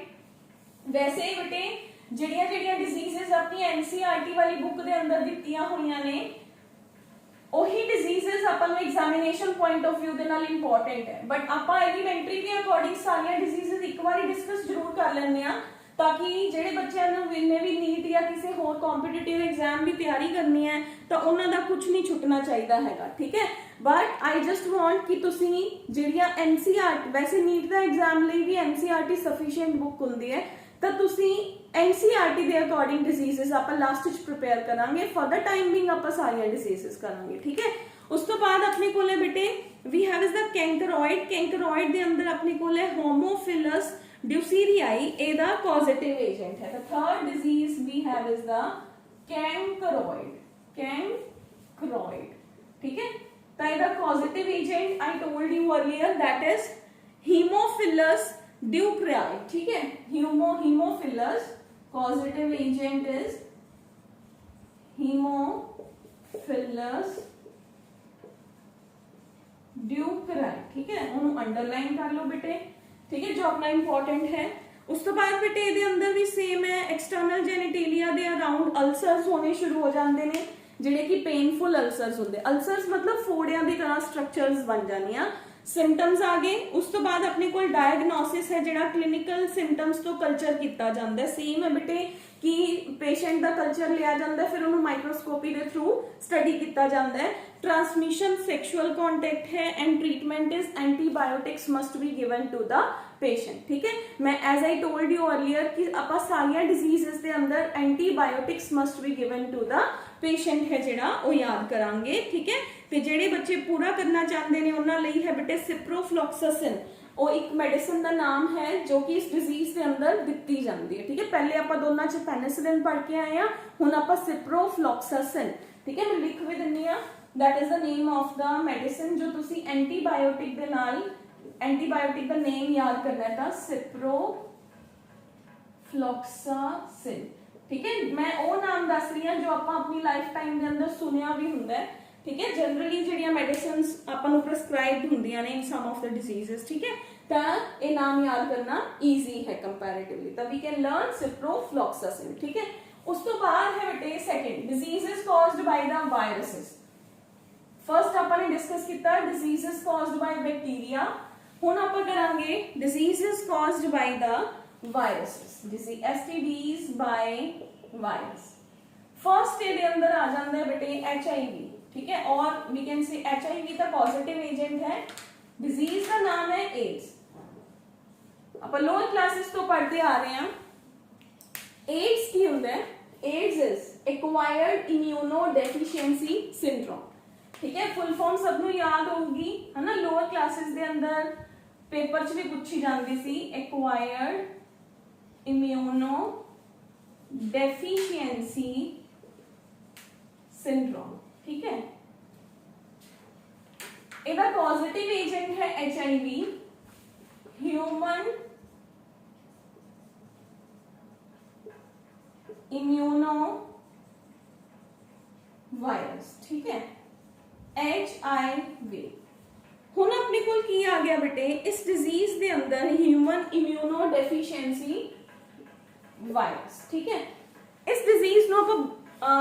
वैसे ही बेटे जिहड़ियां जिहड़ियां डिजीजेस अपनी NCERT वाली बुक दे अंदर दित्तियां होईयां ने ओही डिजीजेस अपन नु एग्जामिनेशन पॉइंट ऑफ व्यू दे नाल इंपॉर्टेंट है, बट आपां एलिमेंटरी के अकॉर्डिंग सारियां डिजीजेस एक बार डिस्कस जरूर कर लेंगे आ ताकि ਜਿਹੜੇ ਬੱਚਿਆਂ ਨੇ ਵੀ ਨੀਟ ਜਾਂ ਕਿਸੇ ਹੋਰ ਕੰਪੀਟੀਟਿਵ ਐਗਜ਼ਾਮ ਦੀ ਤਿਆਰੀ ਕਰਨੀ ਹੈ ਤਾਂ ਉਹਨਾਂ ਦਾ ਕੁਝ ਨਹੀਂ ਛੁੱਟਣਾ ਚਾਹੀਦਾ ਹੈਗਾ, ਠੀਕ ਹੈ। ਬਟ ਆਈ ਜਸਟ ਵਾਂਟ ਕਿ ਤੁਸੀਂ ਜਿਹੜੀਆਂ NCERT, ਵੈਸੇ ਨੀਟ ਦਾ ਐਗਜ਼ਾਮ ਲਈ ਵੀ NCERT ਸਫੀਸ਼ੀਐਂਟ ਬੁੱਕ ਹੁੰਦੀ ਹੈ, ਤਾਂ ਤੁਸੀਂ NCERT ਦੇ ਅਕੋਰਡਿੰਗ ਡਿਜ਼ੀਜ਼ਸ ਆਪਾਂ ਲਾਸਟ ਵਿੱਚ ਪ੍ਰਿਪੇਅਰ ਕਰਾਂਗੇ। ਫॉर द टाइम बिंग ਆਪਾਂ ਸਾਰੀਆਂ ਡਿਜ਼ੀਜ਼ਸ ਕਰਾਂਗੇ, ਠੀਕ ਹੈ। ਉਸ ਤੋਂ ਬਾਅਦ ਆਪਣੇ ਕੋਲੇ ਬੇਟੇ ਵੀ ਹੈਵ ਇਜ਼ ਦਾ ਕੈਂਕਰੋਇਡ। ਕੈਂਕਰੋਇਡ ਦੇ ਅੰਦਰ ਆਪਣੇ ਕੋਲੇ ਹੋਮੋਫਿਲਸ ड्यूसीरियाई ਇਹਦਾ ਪੋਜ਼ਿਟਿਵ ਏਜੰਟ ਹੈ। The third disease we have is the cankeroid, ठीक है। ਤਾਂ ਇਹਦਾ ਪੋਜ਼ਿਟਿव agent I told you earlier that is hemophilus ducreyi, ठीक है। hemophilus positive agent is hemophilus ducreyi, ठीक है। ਉਹਨੂੰ ਅੰਡਰਲਾਈਨ ਕਰ ਲਓ ਬੇਟੇ, ठीक है, जो अपना इंपॉर्टेंट है। उस तो बाद बेटे ਇਹਦੇ ਅੰਦਰ ਵੀ ਸੇਮ ਹੈ, एक्सटर्नल जेनिटेलिया ਦੇ ਅਰਾਊਂਡ ਅਲਸਰਸ ਹੋਣੇ ਸ਼ੁਰੂ ਹੋ ਜਾਂਦੇ ਨੇ, ਜਿਹੜੇ ਕਿ ਪੇਨਫੁਲ ਅਲਸਰਸ ਹੁੰਦੇ। ਅਲਸਰਸ ਮਤਲਬ ਫੋੜਿਆਂ ਦੀ ਤਰ੍ਹਾਂ ਸਟਰਕਚਰਸ ਬਣ ਜਾਣੀਆਂ। ਸਿੰਪਟਮਸ ਆ ਗਏ। ਉਸ ਤੋਂ ਬਾਅਦ ਆਪਣੇ ਕੋਲ ਡਾਇਗਨੋਸਿਸ ਹੈ, ਜਿਹੜਾ ਕਲੀਨਿਕਲ ਸਿੰਪਟਮਸ ਤੋਂ ਕਲਚਰ ਕੀਤਾ ਜਾਂਦਾ ਹੈ। ਸੇਮ ਹੈ ਬੇਟੇ ਕਿ ਪੇਸ਼ੈਂਟ ਦਾ ਕਲਚਰ ਲਿਆ ਜਾਂਦਾ, ਫਿਰ ਉਹਨੂੰ ਮਾਈਕਰੋਸਕੋਪੀ ਦੇ ਥਰੂ ਸਟੱਡੀ ਕੀਤਾ ਜਾਂਦਾ ਹੈ। ट्रांसमिशन सेक्सुअल कॉन्टेक्ट है and treatment is antibiotics must be given to the patient, ठीक है। मैं as I told you earlier कि ਆਪਾਂ ਸਾਰੀਆਂ ਡਿਜ਼ੀਜ਼ਸ ਦੇ ਅੰਦਰ antibiotics must be given to the patient ਹੈ ਜਿਹੜਾ ਉਹ ਯਾਦ ਕਰਾਂਗੇ, ਠੀਕ ਹੈ। ਤੇ ਜਿਹੜੇ ਬੱਚੇ ਪੂਰਾ ਕਰਨਾ ਚਾਹੁੰਦੇ ਨੇ ਉਹਨਾਂ ਲਈ ਹੈ ਬੇਟੇ ਸਿਪਰੋਫਲੋਕਸਾਸਿਨ। ਉਹ ਇੱਕ ਮੈਡੀਸਿਨ ਦਾ ਨਾਮ ਹੈ ਜੋ ਕਿ ਇਸ ਡਿਜ਼ੀਜ਼ ਦੇ ਅੰਦਰ ਦਿੱਤੀ ਜਾਂਦੀ ਹੈ, ਠੀਕ ਹੈ। ਪਹਿਲੇ ਆਪਾਂ ਦੋਨਾਂ ਚ ਪੈਨਿਸਿਲਿਨ ਪੜ੍ਹ ਕੇ ਆਏ ਆ, ਹੁਣ ਆਪਾਂ ਸਿਪਰੋਫਲੋਕਸਾਸਿਨ, ਠੀਕ ਹੈ। ਮੈਂ ਲਿਖ ਵੀ ਦਿੰਨੀ ਆ, that is the name of the medicine जो तुसी एंटीबायोटिक दे नाल एंटीबायोटिक का नेम याद करना है था सिप्रोफ्लॉक्सासिन, ठीक है। मैं वो नाम दस रही हां जो आपां अपनी लाइफ टाइम दे अंदर सुनिया भी हुंदा है, ठीक है। जनरली ਜਿਹੜੀਆਂ ਮੈਡੀਸਿਨਸ ਆਪਾਂ ਨੂੰ ਪ੍ਰੈਸਕ੍ਰਾਈਬਡ ਹੁੰਦੀਆਂ ਨੇ ਇਨ ਸਮ ਆਫ ਦ ਡਿਜ਼ੀਜ਼ਸ, ਠੀਕ ਹੈ। ਤਾਂ ਇਹ ਨਾਮ ਯਾਦ ਕਰਨਾ ਈਜ਼ੀ ਹੈ ਕੰਪੈਰੀਟਿਵਲੀ, ਤਾਂ ਵੀ ਕੈਨ ਲਰਨ ਸਿਪਰੋਫਲॉक्सासिन, ठीक है। ਉਸ ਤੋਂ ਬਾਅਦ ਹੈ ਬੇਟੇ ਸੈਕੰਡ ਡਿਜ਼ੀਜ਼ਸ ਕਾਜ਼ਡ ਬਾਈ ਦ ਵਾਇਰसेस। फर्स्ट ਆਪਾਂ ਨੇ ਡਿਸਕਸ ਕੀਤਾ diseases caused by bacteria, ਹੁਣ ਆਪਾਂ ਕਰਾਂਗੇ diseases caused by the viruses, STDs by virus। First ਇਹਦੇ ਅੰਦਰ ਆ ਜਾਂਦਾ ਹੈ ਬੇਟੇ HIV, ठीक है। और we can say HIV the positive agent ਹੈ। डिजीज ਦਾ ਨਾਮ ਹੈ AIDS। ਆਪਾਂ ਲੋਅਰ ਕਲਾਸਿਸ ਤੋਂ ਪੜ੍ਹਦੇ ਆ ਰਹੇ ਹਾਂ। AIDS ਕੀ ਹੁੰਦਾ ਹੈ? AIDS is acquired immunodeficiency syndrome, ठीक है। फुल फॉर्म सबनों याद होगी है ना, लोअर क्लासेस दे अंदर पेपर च भी पूछी जाती सी, एक्वायर्ड इम्यूनोडेफिशिएंसी सिंड्रोम, ठीक है। ਇਹਦਾ पॉजिटिव एजेंट है HIV, ह्यूमन इम्यूनो वायरस, ठीक है, HIV। ਹੁਣ ਆਪਣੇ ਕੋਲ ਕੀ ਆ ਗਿਆ ਬੇਟੇ, ਇਸ ਡਿਜ਼ੀਜ਼ ਦੇ ਅੰਦਰ ਹਿਊਮਨ ਇਮਿਊਨੋ ਡੈਫੀਸ਼ੀਐਂਸੀ ਵਾਇਰਸ, ਠੀਕ ਹੈ। ਇਸ ਡਿਜ਼ੀਜ਼ ਨੂੰ ਆਪਾਂ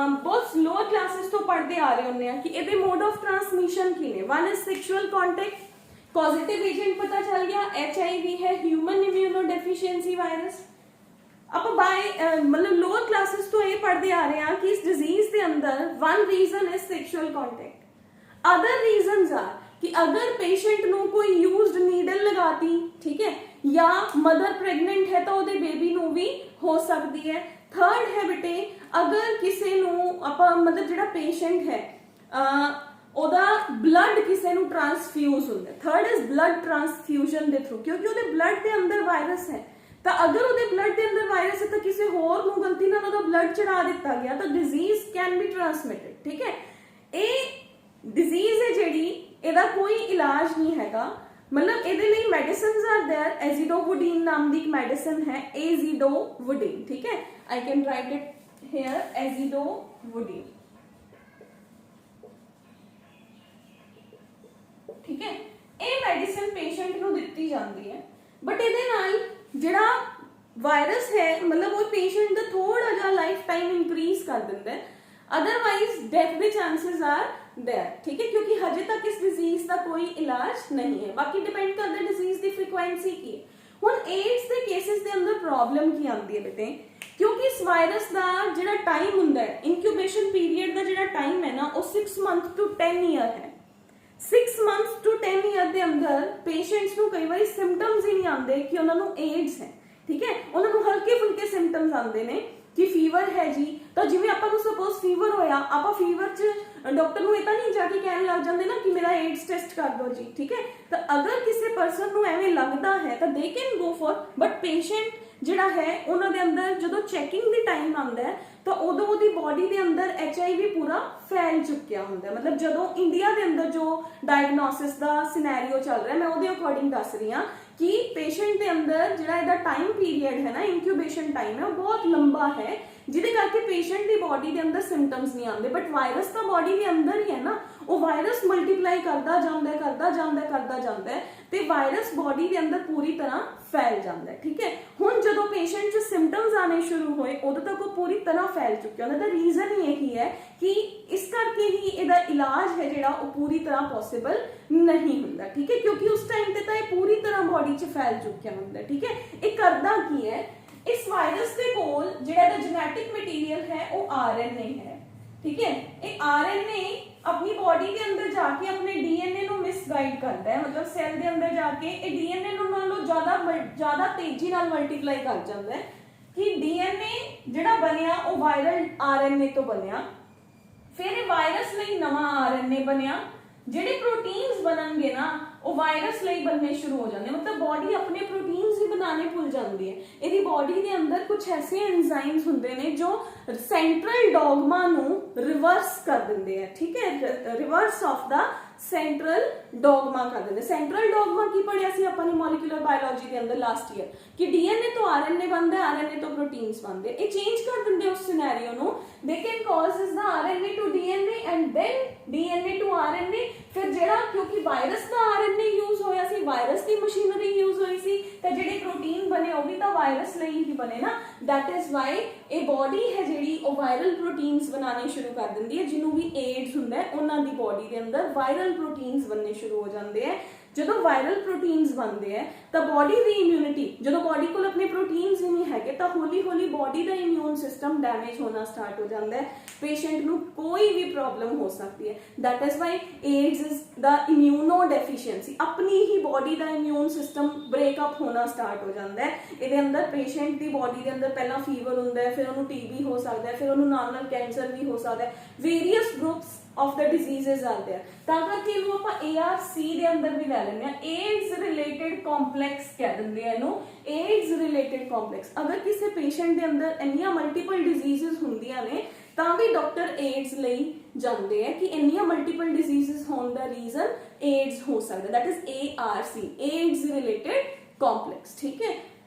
ਬਹੁਤ ਲੋਅਰ ਕਲਾਸਿਸ ਤੋਂ ਪੜ੍ਹਦੇ ਆ ਰਹੇ ਹੁੰਦੇ ਆ ਕਿ ਇਹਦੇ ਮੋਡ ਆਫ ਟ੍ਰਾਂਸਮਿਸ਼ਨ ਕੀ ਨੇ। One is sexual contact, positive agent ਪਤਾ ਚੱਲ ਗਿਆ, HIV ਹੈ, ਹਿਊਮਨ ਇਮਿਊਨੋ ਡੈਫੀਸ਼ੀਐਂਸੀ ਵਾਇਰਸ। ਆਪਾਂ ਬਾਈ मतलब लोअर क्लासेस तो ये पढ़ते आ रहे हैं कि इस डिजीज के अंदर one reason is sexual contact, other reasons are कि अगर पेशेंट ਨੂੰ कोई यूज्ड नीडल लगाती, ठीक है, या मदर प्रेगनेंट है तो ਉਹਦੇ बेबी ਨੂੰ भी हो सकती है। थर्ड है बेटे अगर किसी ਨੂੰ ਆਪਾਂ मतलब ਜਿਹੜਾ पेशेंट है ਉਹਦਾ ब्लड ਕਿਸੇ ਨੂੰ ट्रांसफ्यूज ਹੁੰਦਾ। थर्ड इज ब्लड ट्रांसफ्यूजन ਦੇ थ्रू, क्योंकि ਉਹਦੇ ब्लड ਦੇ ਅੰਦਰ वायरस है, ਤਾਂ ਅਗਰ ਉਹਦੇ ਬਲੱਡ ਦੇ ਅੰਦਰ ਵਾਇਰਸ ਹੈ ਤਾਂ ਕਿਸੇ ਹੋਰ ਨੂੰ ਗਲਤੀ ਨਾਲ ਉਹਦਾ ਬਲੱਡ ਚੜਾ ਦਿੱਤਾ ਗਿਆ ਤਾਂ ਡਿਜ਼ੀਜ਼ ਕੈਨ ਬੀ ਟ੍ਰਾਂਸਮਿਟਡ, ਠੀਕ ਹੈ। ਇਹ ਡਿਜ਼ੀਜ਼ ਹੈ ਜਿਹੜੀ ਇਹਦਾ ਕੋਈ ਇਲਾਜ ਨਹੀਂ ਹੈਗਾ, मतलब ਇਹਦੇ ਲਈ ਮੈਡੀਸਿਨਸ ਆਰ देयर। एजिडोवुडीन नाम ਦੀ ਇੱਕ ਮੈਡੀਸਿਨ ਹੈ, एजिडोवुडीन, ठीक है। I can write it here, azidovudine, ठीक है। ਇਹ ਮੈਡੀਸਿਨ ਪੇਸ਼ੈਂਟ ਨੂੰ ਦਿੱਤੀ ਜਾਂਦੀ ਹੈ, ਬਟ ਇਹਦੇ ਨਾਲ ਜਿਹੜਾ ਵਾਇਰਸ ਹੈ मतलब वो पेशेंट ਦਾ ਥੋੜਾ ਜਿਹਾ ਲਾਈਫ ਟਾਈਮ ਇੰਕਰੀਜ਼ ਕਰ ਦਿੰਦਾ ਹੈ, अदरवाइज डेथ ਦੇ चांसेस आर देयर, ठीक है, क्योंकि हजे तक इस डिजीज का कोई इलाज नहीं है। बाकी डिपेंड करता है डिजीज की फ्रीक्वेंसी की। ਹੁਣ एड्स ਦੇ ਕੇਸਿਸ ਦੇ ਅੰਦਰ ਪ੍ਰੋਬਲਮ ਕੀ ਆਉਂਦੀ ਹੈ ਬੇਟੇ, ਕਿਉਂਕਿ ਇਸ ਵਾਇਰਸ ਦਾ ਜਿਹੜਾ ਟਾਈਮ ਹੁੰਦਾ ਹੈ, ਇਨਕਿਊਬੇਸ਼ਨ ਪੀਰੀਅਡ ਦਾ ਜਿਹੜਾ ਟਾਈਮ ਹੈ ਨਾ, ਉਹ 6 ਮੰਥ ਟੂ 10 ਈਅਰ ਹੈ। 6 ਮੰਥ ਟੂ 10 ਈਅਰ ਦੇ ਅੰਦਰ ਪੇਸ਼ੈਂਟਸ ਨੂੰ ਕਈ ਵਾਰੀ ਸਿੰਪਟਮਸ ਹੀ ਨਹੀਂ ਆਉਂਦੇ ਕਿ ਉਹਨਾਂ ਨੂੰ ਏਡਸ ਹੈ, ਠੀਕ ਹੈ। ਉਹਨਾਂ ਨੂੰ ਹਲਕੇ ਫੁਲਕੇ ਸਿੰਪਟਮਸ ਆਉਂਦੇ ਨੇ ਕਿ ਫੀਵਰ ਹੈ ਜੀ, ਤਾਂ ਜਿਵੇਂ ਆਪਾਂ ਨੂੰ ਸਪੋਜ਼ ਫੀਵਰ ਹੋਇਆ, ਆਪਾਂ ਫੀਵਰ 'ਚ ਡਾਕਟਰ ਨੂੰ ਇਹ ਤਾਂ ਨਹੀਂ ਜਾ ਕੇ ਕਹਿਣ ਲੱਗ ਜਾਂਦੇ ਨਾ ਕਿ ਮੇਰਾ ਏਡਸ ਟੈਸਟ ਕਰ ਦਿਓ ਜੀ, ਠੀਕ ਹੈ। ਤਾਂ ਅਗਰ ਕਿਸੇ ਪਰਸਨ ਨੂੰ ਐਵੇਂ ਲੱਗਦਾ ਹੈ ਤਾਂ they can go for, but patient ਜਿਹੜਾ ਹੈ ਉਹਨਾਂ ਦੇ ਅੰਦਰ ਜਦੋਂ ਚੈਕਿੰਗ ਦੀ ਟਾਈਮ ਆਉਂਦਾ ਹੈ ਤਾਂ ਉਦੋਂ ਉਹਦੀ ਬੋਡੀ ਦੇ ਅੰਦਰ HIV ਪੂਰਾ ਫੈਲ ਚੁੱਕਿਆ ਹੁੰਦਾ। ਮਤਲਬ ਜਦੋਂ ਇੰਡੀਆ ਦੇ ਅੰਦਰ ਜੋ ਡਾਇਗਨੋਸਿਸ ਦਾ ਸਿਨੈਰੀਓ ਚੱਲ ਰਿਹਾ, ਮੈਂ ਉਹਦੇ ਅਕੋਰਡਿੰਗ ਦੱਸ ਰਹੀ ਹਾਂ कि पेशेंट के अंदर जिहड़ा इहदा टाइम पीरियड है ना, इंक्यूबेशन टाइम है, वो बहुत लंबा है, जिहदे करके पेशेंट की बॉडी के अंदर सिम्पटम्स नहीं आते। बट वायरस तो बॉडी के अंदर ही है ना, वो वायरस मल्टीप्लाई करता जाता है ते वायरस बॉडी के अंदर पूरी तरह फैल जाता है, ठीक है। हुण जदों पेशेंट च सिम्पटम्स आने शुरू होए उदों तक वो पूरी तरह फैल चुके होंदे। दा रीजन यही है कि इस करके ही इहदा इलाज है जिहड़ा वो पूरी तरह पॉसिबल नहीं हुंदा, ठीक है, क्योंकि उस टाइम ते तां पूरी तरह बॉडी च फैल चुकिया हुंदा, ठीक है। ये करदा की है, इस वायरस के कोल जिहड़ा दा जेनेटिक मटीरियल है वो RNA है, ठीक है। ये RNA अपनी बॉडी के अंदर जाके अपने DNA ਨੂੰ ਮਿਸਗਾਈਡ ਕਰਦਾ ਹੈ, मतलब ਸੈੱਲ ਦੇ ਅੰਦਰ ਜਾ ਕੇ ਇਹ DNA ਨੂੰ ਨਾਲੋਂ ਜ਼ਿਆਦਾ ਤੇਜ਼ੀ ਨਾਲ ਮਲਟੀਪਲਾਈ ਕਰ ਜਾਂਦਾ ਹੈ ਕਿ DNA ਜਿਹੜਾ ਬਣਿਆ ਉਹ ਵਾਇਰਲ RNA ਤੋਂ ਬਣਿਆ, ਫਿਰ ਇਹ ਵਾਇਰਸ ਲਈ ਨਵਾਂ RNA ਬਣਿਆ, ਜਿਹੜੇ ਪ੍ਰੋਟੀਨਸ ਬਣਨਗੇ ਨਾ ਉਹ ਵਾਇਰਸ ਲਈ ਬਣਨੇ ਸ਼ੁਰੂ ਹੋ ਜਾਂਦੇ। मतलब ਬੋਡੀ ਆਪਣੇ ਪ੍ਰੋਟੀਨਸ ਹੀ ਬਣਾਉਣੇ ਭੁੱਲ ਜਾਂਦੀ ਹੈ। ਇਹਦੀ ਬੋਡੀ ਦੇ ਅੰਦਰ ਕੁਝ ਐਸੇ ਐਂਜ਼ਾਈਮਸ ਹੁੰਦੇ ਨੇ ਜੋ ਸੈਂਟਰਲ ਡੋਗਮਾ ਨੂੰ ਰਿਵਰਸ ਕਰ ਦਿੰਦੇ ਆ, ਠੀਕ ਹੈ, reverse of the central dogma कर देते। सेंट्रल डॉगमा की पढ़िया सी अपन मॉलिक्यूलर बायोलॉजी के अंदर लास्ट ईयर कि डीएनए तो आरएनए बनता है, आरएनए तो प्रोटीन्स बनते हैं, ये चेंज कर देंगे उस सिनेरियो नु। They can causes the RNA to DNA and then DNA to RNA, फिर जेड़ा क्योंकि वायरस का आरएनए यूज होया सी, वायरस की मशीनरी यूज हुई सी, ते जेड़े प्रोटीन बने वो भी तो वायरस ਲਈ ही बने ना। दैट इज वाई ये बॉडी है ਜਿਹੜੀ ਉਹ ਵਾਇਰਲ ਪ੍ਰੋਟੀਨਸ ਬਣਾਉਣੇ ਸ਼ੁਰੂ ਕਰ ਦਿੰਦੀ ਹੈ, ਜਿਹਨੂੰ ਵੀ ਏਡਸ ਹੁੰਦਾ ਹੈ ਉਹਨਾਂ ਦੀ ਬੋਡੀ ਦੇ ਅੰਦਰ ਵਾਇਰਲ ਪ੍ਰੋਟੀਨਸ ਬਣਨੇ ਸ਼ੁਰੂ ਹੋ ਜਾਂਦੇ ਹੈ। ਜਦੋਂ ਵਾਇਰਲ ਪ੍ਰੋਟੀਨਸ ਬਣਦੇ ਹੈ ਤਾਂ ਬੋਡੀ ਦੀ ਇਮਿਊਨਿਟੀ, ਜਦੋਂ ਬੋਡੀ ਕੋਲ ਆਪਣੇ ਪ੍ਰੋਟੀਨਸ ਹੀ ਨਹੀਂ ਹੈਗੇ ਤਾਂ ਹੌਲੀ ਹੌਲੀ ਬੋਡੀ ਦਾ ਇਮਿਊਨ ਸਿਸਟਮ ਡੈਮੇਜ ਹੋਣਾ ਸਟਾਰਟ ਹੋ ਜਾਂਦਾ ਹੈ, ਪੇਸ਼ੈਂਟ ਨੂੰ ਕੋਈ ਵੀ ਪ੍ਰੋਬਲਮ ਹੋ ਸਕਦੀ ਹੈ। That is why AIDS is the immuno deficiency, ਆਪਣੀ ਹੀ ਬੋਡੀ ਦਾ ਇਮਿਊਨ ਸਿਸਟਮ ਬ੍ਰੇਕਅਪ ਹੋਣਾ ਸਟਾਰਟ ਹੋ ਜਾਂਦਾ ਹੈ। ਇਹਦੇ ਅੰਦਰ ਪੇਸ਼ੈਂਟ ਦੀ ਬੋਡੀ ਦੇ ਅੰਦਰ ਪਹਿਲਾਂ ਫੀਵਰ ਹੁੰਦਾ ਹੈ, ਫਿਰ ਉਹਨੂੰ TB ਹੋ ਸਕਦਾ ਹੈ, ਫਿਰ ਉਹਨੂੰ ਨਾਲ ਕੈਂਸਰ ਵੀ ਹੋ ਸਕਦਾ ਹੈ, various groups of the diseases are there। ਤਾਂ ਕਰਕੇ ਇਹਨੂੰ ਆਪਾਂ ARC ਦੇ ਅੰਦਰ ਵੀ ਲੈ ਲੈਂਦੇ ਆ, AIDS related complex ਕਹਿ ਦਿੰਦੇ ਆ ਇਹਨੂੰ, AIDS related complex। ਅਗਰ ਕਿਸੇ ਪੇਸ਼ੈਂਟ ਦੇ ਅੰਦਰ ਇੰਨੀਆਂ ਮਲਟੀਪਲ ਡਿਜ਼ੀਜ਼ਸ ਹੁੰਦੀਆਂ ਨੇ ਤਾਂ ਵੀ ਡਾਕਟਰ ਏਡਸ ਲਈ ਜਾਂਦੇ ਆ ਕਿ ਇੰਨੀਆਂ ਮਲਟੀਪਲ ਡਿਜ਼ੀਜ਼ਸ ਹੋਣ ਦਾ ਰੀਜ਼ਨ ਏਡਸ ਹੋ ਸਕਦਾ। That is ARC, AIDS related complex, ਠੀਕ ਹੈ।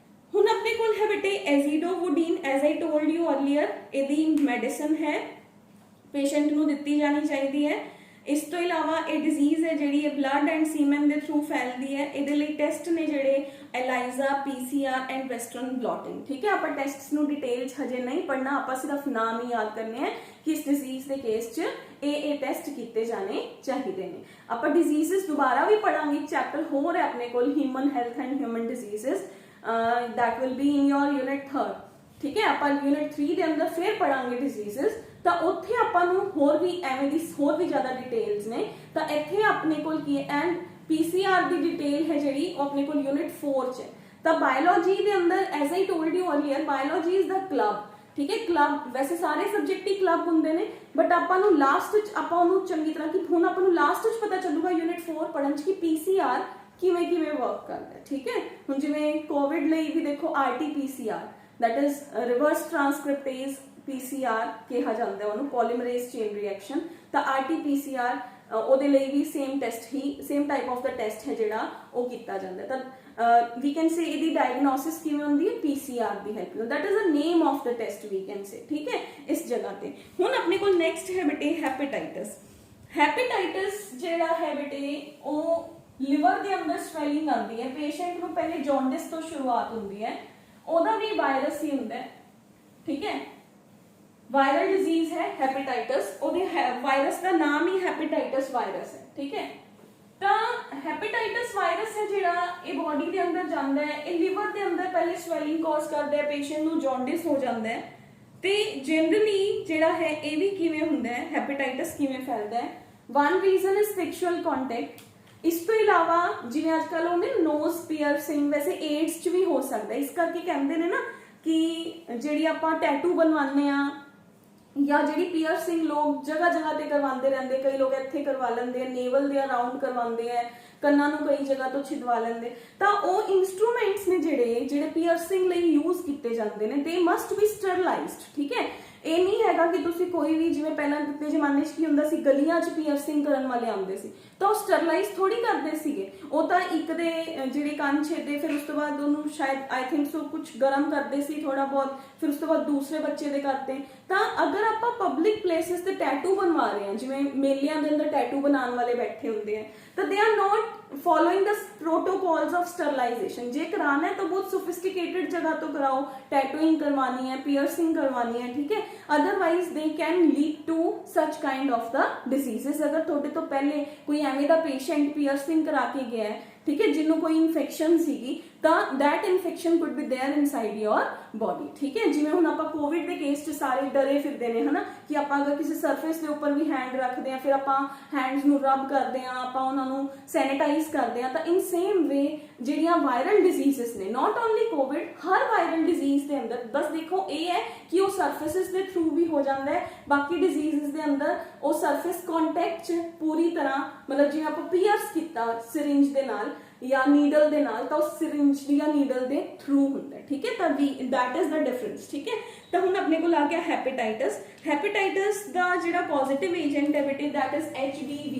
ਹੁਣ ਆਪਣੇ ਕੋਲ ਹੈ ਬੇਟੇ ਐਜ਼ੀਡੋਵੁਡੀਨ, ਐਜ਼ ਆਈ ਟੋਲਡ ਯੂ अर्ਲੀਅਰ, ਇਹਦੀ ਮੈਡੀਸਨ ਹੈ, ਪੇਸ਼ੈਂਟ ਨੂੰ ਦਿੱਤੀ ਜਾਣੀ ਚਾਹੀਦੀ ਹੈ। ਇਸ ਤੋਂ ਇਲਾਵਾ ਇਹ ਡਿਜ਼ੀਜ਼ ਹੈ ਜਿਹੜੀ ਇਹ ਬਲੱਡ ਐਂਡ ਸੀਮਨ ਦੇ ਥਰੂ ਫੈਲਦੀ ਹੈ। ਇਹਦੇ ਲਈ ਟੈਸਟ ਨੇ ਜਿਹੜੇ ELISA, PCR ਐਂਡ ਵੈਸਟਰਨ ਬਲੌਟਿੰਗ, ਠੀਕ ਹੈ। ਆਪਾਂ ਟੈਸਟਸ ਨੂੰ ਡਿਟੇਲ 'ਚ ਹਜੇ ਨਹੀਂ ਪੜ੍ਹਨਾ, ਆਪਾਂ ਸਿਰਫ ਨਾਮ ਹੀ ਯਾਦ ਕਰਨੇ ਹੈ ਕਿ ਇਸ ਡਿਜ਼ੀਜ਼ ਦੇ ਕੇਸ 'ਚ ਇਹ ਟੈਸਟ ਕੀਤੇ ਜਾਣੇ ਚਾਹੀਦੇ ਨੇ। ਆਪਾਂ ਡਿਜ਼ੀਜ਼ਸ ਦੁਬਾਰਾ ਵੀ ਪੜਾਂਗੇ, ਚੈਪਟਰ ਹੋਰ ਹੈ ਆਪਣੇ ਕੋਲ human health and human diseases, that will be in your unit 3, ठीक है। ਆਪਾਂ यूनिट 3 ਦੇ ਅੰਦਰ ਫਿਰ ਪੜਾਂਗੇ ਡਿਜ਼ੀਜ਼ਸ, ਤਾਂ ਉੱਥੇ ਆਪਾਂ ਨੂੰ ਹੋਰ ਵੀ ਐਵੇਂ ਦੀ ਹੋਰ ਵੀ ਜ਼ਿਆਦਾ ਡਿਟੇਲਸ ਨੇ। ਤਾਂ ਇੱਥੇ ਆਪਣੇ ਕੋਲ ਕੀ ਹੈ, ਐਂਡ PCR ਦੀ ਡਿਟੇਲ ਹੈ ਜਿਹੜੀ ਉਹ ਆਪਣੇ ਕੋਲ यूनिट 4 ਚ ਹੈ। ਤਾਂ ਬਾਇਓਲੋਜੀ ਦੇ ਅੰਦਰ as I told you earlier, biology is the club, ਠੀਕ ਹੈ। ਕਲੱਬ ਵੈਸੇ ਸਾਰੇ ਸਬਜੈਕਟ ਹੀ ਕਲੱਬ ਹੁੰਦੇ ਨੇ, ਬਟ ਆਪਾਂ ਨੂੰ ਲਾਸਟ ਚ ਆਪਾਂ ਉਹਨੂੰ ਚੰਗੀ ਤਰ੍ਹਾਂ ਕਿ ਹੁਣ ਆਪਾਂ ਨੂੰ ਲਾਸਟ ਚ ਪਤਾ ਚੱਲੂਗਾ यूनिट 4 ਪੜਨ ਚ ਕਿ PCR ਕਿਵੇਂ ਕਿਵੇਂ ਵਰਕ ਕਰਦਾ ਹੈ, ਠੀਕ ਹੈ। ਹੁਣ ਜਿਵੇਂ ਕੋਵਿਡ ਲਈ ਵੀ ਦੇਖੋ RT-PCR, that is reverse transcriptase PCR ਕਿਹਾ ਜਾਂਦਾ ਉਹਨੂੰ, ਪੋਲੀਮਰੇਜ਼ ਚੇਨ ਰਿਐਕਸ਼ਨ। ਤਾਂ RT-PCR ਉਹਦੇ ਲਈ ਵੀ ਸੇਮ ਟੈਸਟ ਹੀ, ਸੇਮ ਟਾਈਪ ਆਫ ਦਾ ਟੈਸਟ ਹੈ ਜਿਹੜਾ ਉਹ ਕੀਤਾ ਜਾਂਦਾ। ਤਾਂ ਵੀ ਕੈਨ ਸੇ ਇਹਦੀ ਡਾਇਗਨੋਸਿਸ ਕਿਵੇਂ ਹੁੰਦੀ ਹੈ, PCR ਦੀ ਹੈਲਪ ਨਾਲ। That is a name of the test we can say, ठीक है। इस जगह ਤੇ ਹੁਣ ਆਪਣੇ ਕੋਲ ਨੈਕਸਟ ਹੈ ਬੇਟੇ ਹੈਪੇਟਾਈਟਸ। ਹੈਪੇਟਾਈਟਸ ਜਿਹੜਾ ਹੈ ਬੇਟੇ ਉਹ लिवर ਦੇ ਅੰਦਰ ਸਵੈਲਿੰਗ ਆਉਂਦੀ ਹੈ, ਪੇਸ਼ੈਂਟ ਨੂੰ ਪਹਿਲੇ ਜੌਂਡਿਸ ਤੋਂ ਸ਼ੁਰੂਆਤ ਹੁੰਦੀ ਹੈ, ਉਹਦਾ ਵੀ ਵਾਇਰਸ ਹੀ ਹੁੰਦਾ ਹੈ, ਠੀਕ ਹੈ। ਵਾਇਰਲ ਡਿਜ਼ੀਜ਼ ਹੈ ਹੈਪੇਟਾਈਟਸ, ਉਹਦੇ ਵਾਇਰਸ ਦਾ ਨਾਮ ਹੀ ਹੈਪੇਟਾਈਟਸ ਵਾਇਰਸ ਹੈ, ਠੀਕ ਹੈ। ਤਾਂ ਹੈਪੇਟਾਈਟਸ ਵਾਇਰਸ ਹੈ ਜਿਹੜਾ ਇਹ ਬੋਡੀ ਦੇ ਅੰਦਰ ਜਾਂਦਾ ਹੈ, ਇਹ ਲਿਵਰ ਦੇ ਅੰਦਰ ਪਹਿਲੇ ਸਵੈਲਿੰਗ ਕਾਜ਼ ਕਰਦਾ ਹੈ, ਪੇਸ਼ੈਂਟ ਨੂੰ ਜੌਂਡਿਸ ਹੋ ਜਾਂਦਾ ਹੈ। ਤੇ ਜਨਰਲੀ ਜਿਹੜਾ ਹੈ ਇਹ ਵੀ ਕਿਵੇਂ ਹੁੰਦਾ ਹੈ, ਹੈਪੇਟਾਈਟਸ ਕਿਵੇਂ ਫੈਲਦਾ ਹੈ? One reason is sexual contact. ਇਸ ਤੋਂ ਇਲਾਵਾ ਜਿਵੇਂ ਅੱਜ ਕੱਲ੍ਹ ਹੁੰਦੇ ਨੋਜ਼ ਪੀਅਰਸਿੰਗ, ਵੈਸੇ ਏਡਸ 'ਚ ਵੀ ਹੋ ਸਕਦਾ। ਇਸ ਕਰਕੇ ਕਹਿੰਦੇ ਨੇ ਨਾ ਕਿ ਜਿਹੜੀ ਆਪਾਂ ਟੈਟੂ ਬਣਵਾਉਂਦੇ ਆ ਜਾਂ ਜਿਹੜੀ ਪੀਅਰਸਿੰਗ ਲੋਕ ਜਗ੍ਹਾ ਜਗ੍ਹਾ ਤੇ ਕਰਵਾਉਂਦੇ ਰਹਿੰਦੇ, ਕਈ ਲੋਕ ਇੱਥੇ ਕਰਵਾ ਲੈਂਦੇ ਆ, ਨੇਵਲ ਦੇ ਅਰਾਊਂਡ ਕਰਵਾਉਂਦੇ ਆ, ਕੰਨਾਂ ਨੂੰ ਕਈ ਜਗ੍ਹਾ ਤੋਂ ਛਿਦਵਾ ਲੈਂਦੇ, ਤਾਂ ਉਹ ਇੰਸਟਰੂਮੈਂਟਸ ਨੇ ਜਿਹੜੇ ਪੀਅਰਸਿੰਗ ਲਈ ਯੂਜ਼ ਕੀਤੇ ਜਾਂਦੇ ਨੇ, ਦੇ ਮਸਟ ਬੀ ਸਟਰਲਾਈਜ਼ਡ। ਠੀਕ ਹੈ, ਇਹ ਨਹੀਂ ਹੈਗਾ ਕਿ ਤੁਸੀਂ ਕੋਈ ਵੀ, ਜਿਵੇਂ ਪਹਿਲਾਂ ਦੇ ਜ਼ਮਾਨੇ 'ਚ ਕੀ ਹੁੰਦਾ ਸੀ, ਗਲੀਆਂ 'ਚ ਪੀਅਰਸਿੰਗ ਕਰਨ ਵਾਲੇ ਆਉਂਦੇ ਸੀ ਤਾਂ ਉਹ ਸਟਰਲਾਈਜ਼ ਥੋੜੀ ਕਰਦੇ ਸੀਗੇ, ਉਹ ਤਾਂ ਇੱਕ ਦੇ ਜਿਹੜੇ ਕੰਨ ਛੇਦੇ, ਫਿਰ ਉਸ ਤੋਂ ਬਾਅਦ ਉਹਨੂੰ ਸ਼ਾਇਦ ਆਈ ਥਿੰਕ ਸੋ ਕੁਝ ਗਰਮ ਕਰਦੇ ਸੀ ਥੋੜਾ ਬਹੁਤ, ਫਿਰ ਉਸ ਤੋਂ ਬਾਅਦ ਦੂਸਰੇ ਬੱਚੇ ਦੇ ਕਰਤੇ। ਤਾਂ ਅਗਰ ਆਪਾਂ ਪਬਲਿਕ ਪਲੇਸਿਸ ਤੇ ਟੈਟੂ ਬਣਵਾ ਰਹੇ ਹਾਂ, ਜਿਵੇਂ ਮੇਲਿਆਂ ਦੇ ਅੰਦਰ ਟੈਟੂ ਬਣਾਉਣ ਵਾਲੇ ਬੈਠੇ ਹੁੰਦੇ ਆ, ਤਾਂ they are note following the protocols of sterilization। ਜੇ कराना है तो बहुत sophisticated जगह तो कराओ, टैटूइंग करवानी है, पियर्सिंग करवानी है, ठीक है, otherwise they can lead to such kind of the diseases। अगर थोड़े तो पहले कोई एवें दा पेशेंट पियर्सिंग करा के गया है, ठीक है, जिन्हों कोई इन्फेक्शन सीगी, ਤਾਂ that infection could be there inside your body। ठीक है, ਜਿਵੇਂ ਹੁਣ ਆਪਾਂ ਕੋਵਿਡ ਦੇ ਕੇਸ 'ਚ ਸਾਰੇ ਡਰੇ ਫਿਰਦੇ ਨੇ ਹਨਾ, ਕਿ ਆਪਾਂ ਅਗਰ ਕਿਸੇ ਸਰਫੇਸ ਦੇ ਉੱਪਰ ਵੀ ਹੈਂਡ ਰੱਖਦੇ ਆ, ਫਿਰ ਆਪਾਂ ਹੈਂਡਸ ਨੂੰ ਰਬ ਕਰਦੇ ਆ, ਆਪਾਂ ਉਹਨਾਂ ਨੂੰ ਸੈਨੀਟਾਈਜ਼ ਕਰਦੇ ਆ, ਤਾਂ ਇਨ ਸੇਮ ਵੇ ਜਿਹੜੀਆਂ ਵਾਇਰਲ ਡਿਜ਼ੀਜ਼ਸ ਨੇ, ਨਾਟ ਓਨਲੀ ਕੋਵਿਡ, ਹਰ ਵਾਇਰਲ ਡਿਜ਼ੀਜ਼ ਦੇ ਅੰਦਰ ਬਸ ਦੇਖੋ ਇਹ ਹੈ ਕਿ ਉਹ ਸਰਫੇਸਿਸ ਦੇ ਥਰੂ ਵੀ ਹੋ ਜਾਂਦਾ ਹੈ, ਬਾਕੀ ਡਿਜ਼ੀਜ਼ਸ ਦੇ ਅੰਦਰ ਉਹ ਸਰਫੇਸ ਕੰਟੈਕਟ 'ਚ ਪੂਰੀ ਤਰ੍ਹਾਂ, ਮਤਲਬ ਜਿਵੇਂ ਆਪਾਂ ਪੀਅਰਸ ਕੀਤਾ ਸਿਰਿੰਜ ਦੇ ਨਾਲ ਜਾਂ ਨੀਡਲ ਦੇ ਨਾਲ, ਤਾਂ ਉਹ ਸਿਰਿੰਜ ਜਾਂ ਨੀਡਲ ਦੇ ਥਰੂ ਹੁੰਦਾ ਹੈ। ਠੀਕ ਹੈ, ਤਾਂ ਦੈਟ ਇਜ਼ ਦਾ ਡਿਫਰੈਂਸ। ਠੀਕ ਹੈ, ਤਾਂ ਹੁਣ ਆਪਣੇ ਕੋਲ ਆ ਗਿਆ ਹੈਪੇਟਾਈਟਸ। ਹੈਪੇਟਾਈਟਸ ਦਾ ਜਿਹੜਾ ਪੋਜ਼ਿਟਿਵ ਏਜੰਟ ਹੈ ਬੇਟੇ, that is HBV,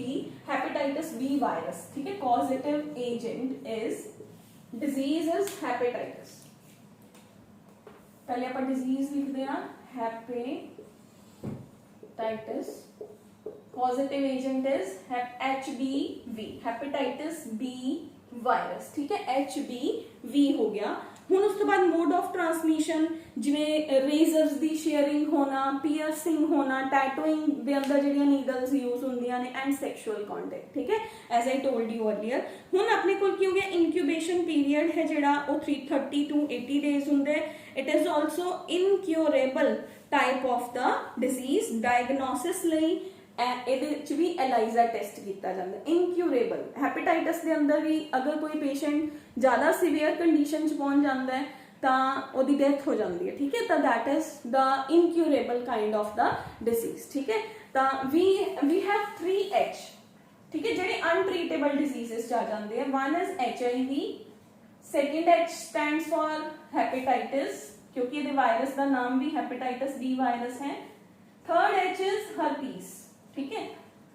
hepatitis B virus. ਠੀਕ ਹੈ, positive agent is disease is hepatitis. ਪਹਿਲੇ ਆਪਾਂ ਡਿਜ਼ੀਜ਼ ਲਿਖਦੇ ਹਾਂ, hepatitis. Positive agent is HBV, hepatitis B virus. ठीक है, HBV हो गया। ਹੁਣ ਉਸ ਤੋਂ ਬਾਅਦ ਮੋਡ ਆਫ ਟ੍ਰਾਂਸਮਿਸ਼ਨ, ਜਿਵੇਂ ਰੇਜ਼ਰਸ ਦੀ ਸ਼ੇਅਰਿੰਗ ਹੋਣਾ, ਪੀਅਰਸਿੰਗ ਹੋਣਾ, ਟੈਟੂਇੰਗ ਦੇ ਅੰਦਰ ਜਿਹੜੀਆਂ ਨੀਡਲਸ ਯੂਜ਼ ਹੁੰਦੀਆਂ ਨੇ, ਐਂਡ ਸੈਕਸ਼ੂਅਲ ਕੰਟੈਕਟ। ਠੀਕ ਹੈ, as I told you earlier. ਹੁਣ ਆਪਣੇ ਕੋਲ ਕੀ ਹੋ ਗਿਆ, ਇਨਕਿਊਬੇਸ਼ਨ ਪੀਰੀਅਡ ਹੈ ਜਿਹੜਾ ਉਹ 330 to 80 ਡੇਜ਼ ਹੁੰਦਾ ਹੈ। It is also incurable type of ਦਾ ਡਿਜ਼ੀਜ਼। ਡਾਇਗਨੋਸਿਸ ਲਈ ਇਹਦੇ ਵਿੱਚ ਵੀ ELISA ਟੈਸਟ ਕੀਤਾ ਜਾਂਦਾ। ਇਨਕਿਊਰੇਬਲ ਹੈਪੇਟਾਈਟਸ ਦੇ ਅੰਦਰ ਵੀ ਅਗਰ ਕੋਈ ਪੇਸ਼ੈਂਟ ਜ਼ਿਆਦਾ ਸੀਵੀਅਰ ਕੰਡੀਸ਼ਨ 'ਚ ਪਹੁੰਚ ਜਾਂਦਾ ਹੈ ਤਾਂ ਉਹਦੀ ਡੈਥ ਹੋ ਜਾਂਦੀ ਹੈ। ਠੀਕ ਹੈ, ਤਾਂ that is the incurable kind of ਦਾ ਡਿਜ਼ੀਜ਼। ਠੀਕ ਹੈ, ਤਾਂ ਵੀ ਹੈਵ 3H। ਠੀਕ ਹੈ, ਜਿਹੜੇ ਅਨਟ੍ਰੀਟੇਬਲ ਡਿਜ਼ੀਜ਼ਸ 'ਚ ਆ ਜਾਂਦੇ ਆ। One is HIV, second H stands for hepatitis, ਕਿਉਂਕਿ ਇਹਦੇ ਵਾਇਰਸ ਦਾ ਨਾਮ ਵੀ ਹੈਪੇਟਾਈਟਸ B ਵਾਇਰਸ ਹੈ। Third H is herpes. ठीक है,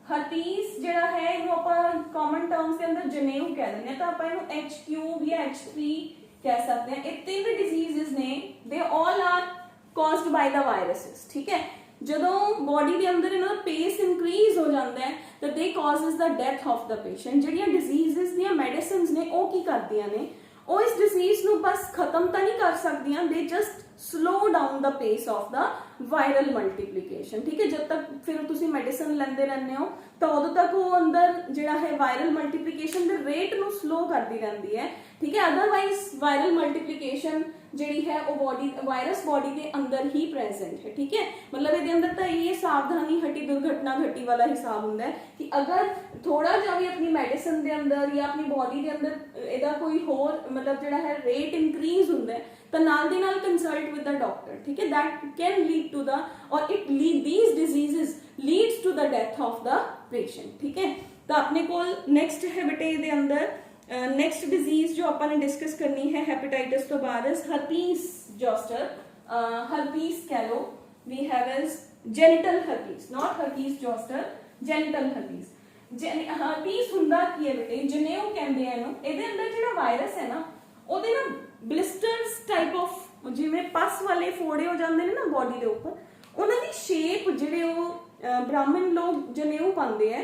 हर्पीस ਜਿਹੜਾ ਹੈ ਇਹਨੂੰ ਆਪਾਂ ਕਾਮਨ ਟਰਮਸ ਦੇ ਅੰਦਰ ਜਨੇਊ ਕਹਿ ਦਿੰਦੇ ਆ, ਤਾਂ ਆਪਾਂ ਇਹਨੂੰ H³ ਜਾਂ H3 ਕਹਿ ਸਕਦੇ ਹਾਂ। ਇਹ ਤਿੰਨ ਡਿਜ਼ੀਜ਼ਸ ਨੇ, ਦੇ all are ਕਾਜ਼ਡ by the viruses. ਠੀਕ ਹੈ, ਜਦੋਂ ਬੋਡੀ ਦੇ ਅੰਦਰ ਇਹਨਾਂ ਦਾ ਪੇਸ ਇਨਕਰੀਜ਼ ਹੋ ਜਾਂਦਾ ਹੈ ਤਾਂ ਦੇ causes the death of the patient. ਜਿਹੜੀਆਂ ਡਿਜ਼ੀਜ਼ਸ ਦੀਆਂ ਮੈਡੀਸਿਨਸ ਨੇ ਉਹ ਕੀ ਕਰਦੀਆਂ ਨੇ, ਉਹ ਇਸ ਡਿਜ਼ੀਜ਼ ਨੂੰ ਬਸ ਖਤਮ ਤਾਂ ਨਹੀਂ ਕਰ ਸਕਦੀਆਂ, ਦੇ just slow down the pace of the viral multiplication। ठीक है, जब तक फिर ਤੁਸੀਂ ਮੈਡੀਸਨ ਲੈਂਦੇ ਰਹਿੰਦੇ ਹੋ ਤਾਂ ਉਦੋਂ ਤੱਕ ਉਹ ਅੰਦਰ ਜਿਹੜਾ ਹੈ ਵਾਇਰਲ ਮਲਟੀਪਲੀਕੇਸ਼ਨ ਦੇ ਰੇਟ ਨੂੰ ਸਲੋ ਕਰਦੀ ਰਹਿੰਦੀ ਹੈ। ਠੀਕ ਹੈ, ਅਦਰਵਾਈਜ਼ ਵਾਇਰਲ ਮਲਟੀਪਲੀਕੇਸ਼ਨ ਜਿਹੜੀ ਹੈ ਉਹ ਵਾਇਰਸ ਬੋਡੀ ਦੇ ਅੰਦਰ ਹੀ ਪ੍ਰੈਜ਼ੈਂਟ ਹੈ। ਠੀਕ ਹੈ, ਮਤਲਬ ਇਹਦੇ ਅੰਦਰ ਤਾਂ ਇਹ ਸਾਵਧਾਨੀ ਹਟੀ ਦੁਰਘਟਨਾ ਘਟੀ ਵਾਲਾ ਹਿਸਾਬ ਹੁੰਦਾ ਹੈ ਕਿ ਅਗਰ ਥੋੜਾ ਜਿਹਾ ਵੀ ਆਪਣੀ ਮੈਡੀਸਨ ਦੇ ਅੰਦਰ ਜਾਂ ਆਪਣੀ ਬੋਡੀ ਦੇ ਅੰਦਰ ਇਹਦਾ ਕੋਈ ਹੋਰ ਮਤਲਬ ਜਿਹੜਾ ਹੈ ਰੇਟ ਇਨਕਰੀਜ਼ ਹੁੰਦਾ ਹੈ ਤਾਂ ਨਾਲ ਦੀ ਨਾਲ ਕੰਸਲਟ ਵਿਦ ਦਾ ਡਾਕਟਰ। ਠੀਕ ਹੈ, that can lead to the or these diseases leads to the death of the patient। ठीक है, ਤਾਂ ਆਪਣੇ ਕੋਲ ਨੈਕਸਟ ਹੈ ਬੇਟੇ ਇਹਦੇ ਅੰਦਰ ਨੈਕਸਟ ਡਿਜ਼ੀਜ਼ ਜੋ ਆਪਾਂ ਨੇ ਡਿਸਕਸ ਕਰਨੀ ਹੈ ਹੈਪੇਟਾਈਟਸ ਤੋਂ ਬਾਅਦ ਹਰਪੀਸ ਜ਼ੋਸਟਰ। ਹਰਪੀਸ ਕਹਿ ਲਓ, we have as genital herpes, not herpes zoster, genital herpes। Herpes ਹੁੰਦਾ ਕੀ ਹੈ ਬੇਟੇ, ਜਨੇਊ ਕਹਿੰਦੇ ਆ ਇਹਨੂੰ। ਇਹਦੇ ਅੰਦਰ ਜਿਹੜਾ ਵਾਇਰਸ ਹੈ ਨਾ, ਉਹਦੇ ਨਾ ਬਲਿਸਟਰਸ ਟਾਈਪ ਆਫ, ਜਿਵੇਂ ਪਸ ਵਾਲੇ ਫੋੜੇ ਹੋ ਜਾਂਦੇ ਨੇ ਨਾ ਬੋਡੀ ਦੇ ਉੱਪਰ, ਉਹਨਾਂ ਦੀ ਸ਼ੇਪ ਜਿਹੜੇ ਉਹ ਬ੍ਰਾਹਮਣ ਲੋਕ ਜਨੇਊ ਪਾਉਂਦੇ ਆ,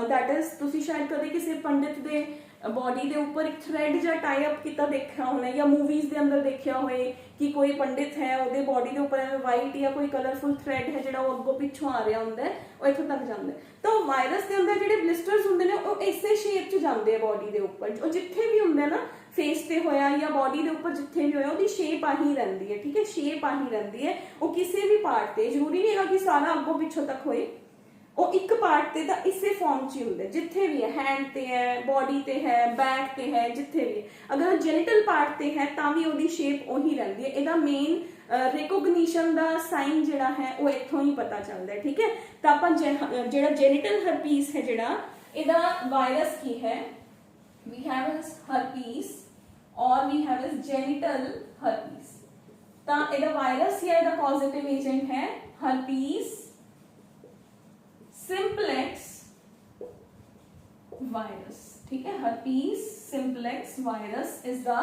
ਦੈਟ ਇਜ਼ ਤੁਸੀਂ ਸ਼ਾਇਦ ਕਦੇ ਕਿਸੇ ਪੰਡਿਤ ਦੇ ਬੋਡੀ ਦੇ ਉੱਪਰ ਇੱਕ ਥ੍ਰੈਡ ਜਾਂ ਟਾਈ ਅਪ ਕੀਤਾ ਦੇਖਿਆ ਹੋਣਾ, ਜਾਂ ਮੂਵੀਜ਼ ਦੇ ਅੰਦਰ ਦੇਖਿਆ ਹੋਏ कि कोई पंडित है ਉਹਦੇ ਬੋਡੀ ਦੇ ਉੱਪਰ ਐਵੇਂ ਵਾਈਟ ਜਾਂ ਕੋਈ ਕਲਰਫੁਲ ਥ੍ਰੈਡ ਹੈ ਜਿਹੜਾ ਉਹ ਅੱਗੋਂ ਪਿੱਛੋਂ ਆ ਰਿਹਾ ਹੁੰਦਾ ਹੈ, ਉਹ ਇੱਥੋਂ ਤੱਕ ਜਾਂਦਾ ਹੈ। ਤਾਂ ਵਾਇਰਸ ਦੇ ਅੰਦਰ ਜਿਹੜੇ ਬਲਿਸਟਰਸ ਹੁੰਦੇ ਨੇ ਉਹ ਇਸੇ ਸ਼ੇਪ 'ਚ ਜਾਂਦੇ ਆ ਬੋਡੀ ਦੇ ਉੱਪਰ, ਉਹ ਜਿੱਥੇ ਵੀ ਹੁੰਦਾ ਨਾ ਫੇਸ ਤੇ ਹੋਇਆ ਜਾਂ ਬੋਡੀ ਦੇ ਉੱਪਰ ਜਿੱਥੇ ਵੀ ਹੋਇਆ ਉਹਦੀ ਸ਼ੇਪ ਆਹੀ ਰਹਿੰਦੀ ਹੈ, ਠੀਕ ਹੈ, ਸ਼ੇਪ ਆਹੀ ਰਹਿੰਦੀ ਹੈ। ਉਹ ਕਿਸੇ ਵੀ ਪਾਰਟ ਤੇ ਜ਼ਰੂਰੀ ਨਹੀਂ ਹੈਗਾ ਕਿ ਸਾਰਾ ਅੱਗੋਂ ਪਿੱਛੋਂ ਤੱਕ ਹੋਏ, ਉਹ ਇੱਕ ਪਾर्ट ਤੇ ਤਾਂ ਇਸੇ ਫਾर्म ਚ ਹੀ ਹੁੰਦਾ, ਜਿੱਥੇ ਵੀ ਹੈ, हैंड ਤੇ ਹੈ, बॉडी ਤੇ है, बैक ਤੇ है, जिथे भी। अगर जेनिटल पार्ट ਤੇ है ਤਾਂ ਵੀ ਉਹਦੀ ਸ਼ੇਪ ਉਹੀ ਰਹਿੰਦੀ ਹੈ। ਇਹਦਾ ਮੇਨ ਰਿਕੋਗਨੀਸ਼ਨ ਦਾ ਸਾਈਨ ਜਿਹੜਾ ਹੈ ਉਹ ਇੱਥੋਂ ਹੀ ਪਤਾ ਚੱਲਦਾ ਹੈ, ਠੀਕ ਹੈ। ਤਾਂ ਆਪਾਂ ਜਿਹੜਾ ਜੈਨੀਟਲ ਹਰਪੀਸ ਹੈ ਜਿਹੜਾ ਇਹਦਾ ਵਾਇਰਸ ਕੀ ਹੈ, we have as herpes or we have as genital herpes। ਤਾਂ ਇਹਦਾ ਵਾਇਰਸ ਜਾਂ ਇਹਦਾ ਪੋਜ਼ਿਟਿਵ ਏਜੰਟ ਹੈ herpes simplex virus, ठीक है। herpes simplex virus is the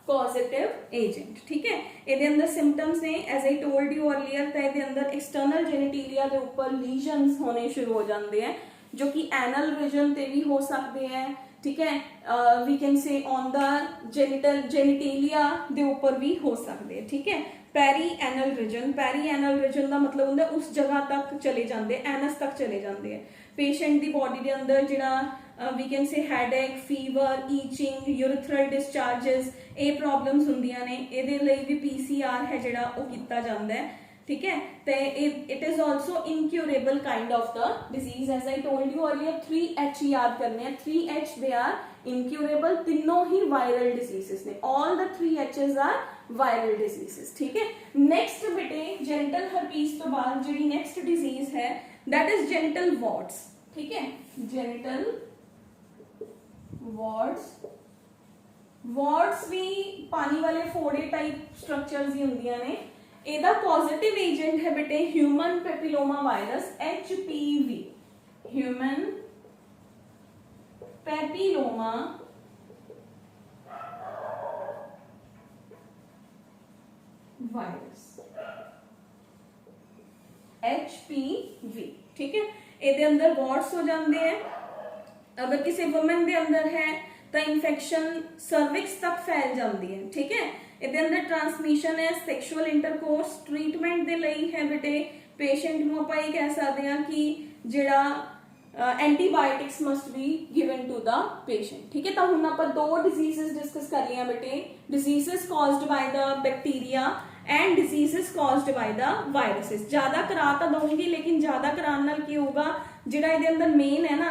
causative agent, ठीक है। ਇਹਦੇ ਅੰਦਰ symptoms ਨੇ as I told you earlier, ਤਾਂ ਇਹਦੇ ਅੰਦਰ external genitalia ਦੇ ਉੱਪਰ lesions ਹੋਣੇ ਸ਼ੁਰੂ ਹੋ ਜਾਂਦੇ ਹੈ ਜੋ ਕਿ anal region ਤੇ ਵੀ ਹੋ ਸਕਦੇ ਹੈ, ठीक है। we can say on the genitalia ਦੇ ਉੱਪਰ ਵੀ ਹੋ ਸਕਦੇ ਹੈ, ठीक है। ਪੈਰੀ ਐਨਲ ਰੀਜਨ ਦਾ ਮਤਲਬ ਹੁੰਦਾ ਉਸ ਜਗ੍ਹਾ ਤੱਕ ਚਲੇ ਜਾਂਦੇ, ਐਨਸ ਤੱਕ ਚਲੇ ਜਾਂਦੇ ਹੈ। ਪੇਸ਼ੈਂਟ ਦੀ ਬੋਡੀ ਦੇ ਅੰਦਰ ਜਿਹੜਾ ਵੀ can say headache, fever, itching, urethral discharges, ਇਹ ਪ੍ਰੋਬਲਮਸ ਹੁੰਦੀਆਂ ਨੇ। ਇਹਦੇ ਲਈ ਵੀ PCR ਹੈ ਜਿਹੜਾ ਉਹ ਕੀਤਾ ਜਾਂਦਾ ਹੈ, ठीक है। तो it is also incurable kind of the disease, as I told you earlier। 3H याद करने हैं, 3H they are incurable, तीनों ही viral diseases ने, all the 3H's are viral diseases, ठीक है। next बेटे genital herpes तो बाद जी next disease है that is genital warts, ठीक है। genital warts भी पानी वाले फोड़े टाइप स्ट्रक्चर्स ही होंदियां ने। ਇਹਦਾ ਪੋਜ਼ਿਟਿਵ ਏਜੰਟ ਹੈ ਬੇਟੇ human papilloma virus, HPV, human papilloma virus, HPV, ठीक है। ਇਹਦੇ ਅੰਦਰ ਵਾਰਟਸ ਹੋ ਜਾਂਦੇ ਹੈ। अगर किसी वुमन ਦੇ ਅੰਦਰ ਹੈ ਤਾਂ ਇਨਫੈਕਸ਼ਨ ਸਰਵਿਕਸ ਤੱਕ ਫੈਲ ਜਾਂਦੀ ਹੈ, ठीक है। ਇਹਦੇ ਅੰਦਰ ਟ੍ਰਾਂਸਮਿਸ਼ਨ ਹੈ ਸੈਕਸ਼ੂਅਲ ਇੰਟਰਕੋਰਸ। ਟ੍ਰੀਟਮੈਂਟ ਦੇ ਲਈ ਹੈ ਬੇਟੇ ਪੇਸ਼ੈਂਟ ਨੂੰ ਆਪਾਂ ਇਹ ਕਹਿ ਸਕਦੇ ਹਾਂ ਕਿ ਜਿਹੜਾ antibiotics must be given to the patient, ਠੀਕ ਹੈ। ਤਾਂ ਹੁਣ ਆਪਾਂ ਦੋ ਡਿਜ਼ੀਜ਼ਸ ਡਿਸਕਸ ਕਰ ਲਈਆਂ ਬੇਟੇ, diseases caused by the bacteria and diseases caused by the viruses. ज्यादा करा तो दूंगी लेकिन ज्यादा कराने नाल की होगा जिहड़ा इहदे अंदर मेन है ना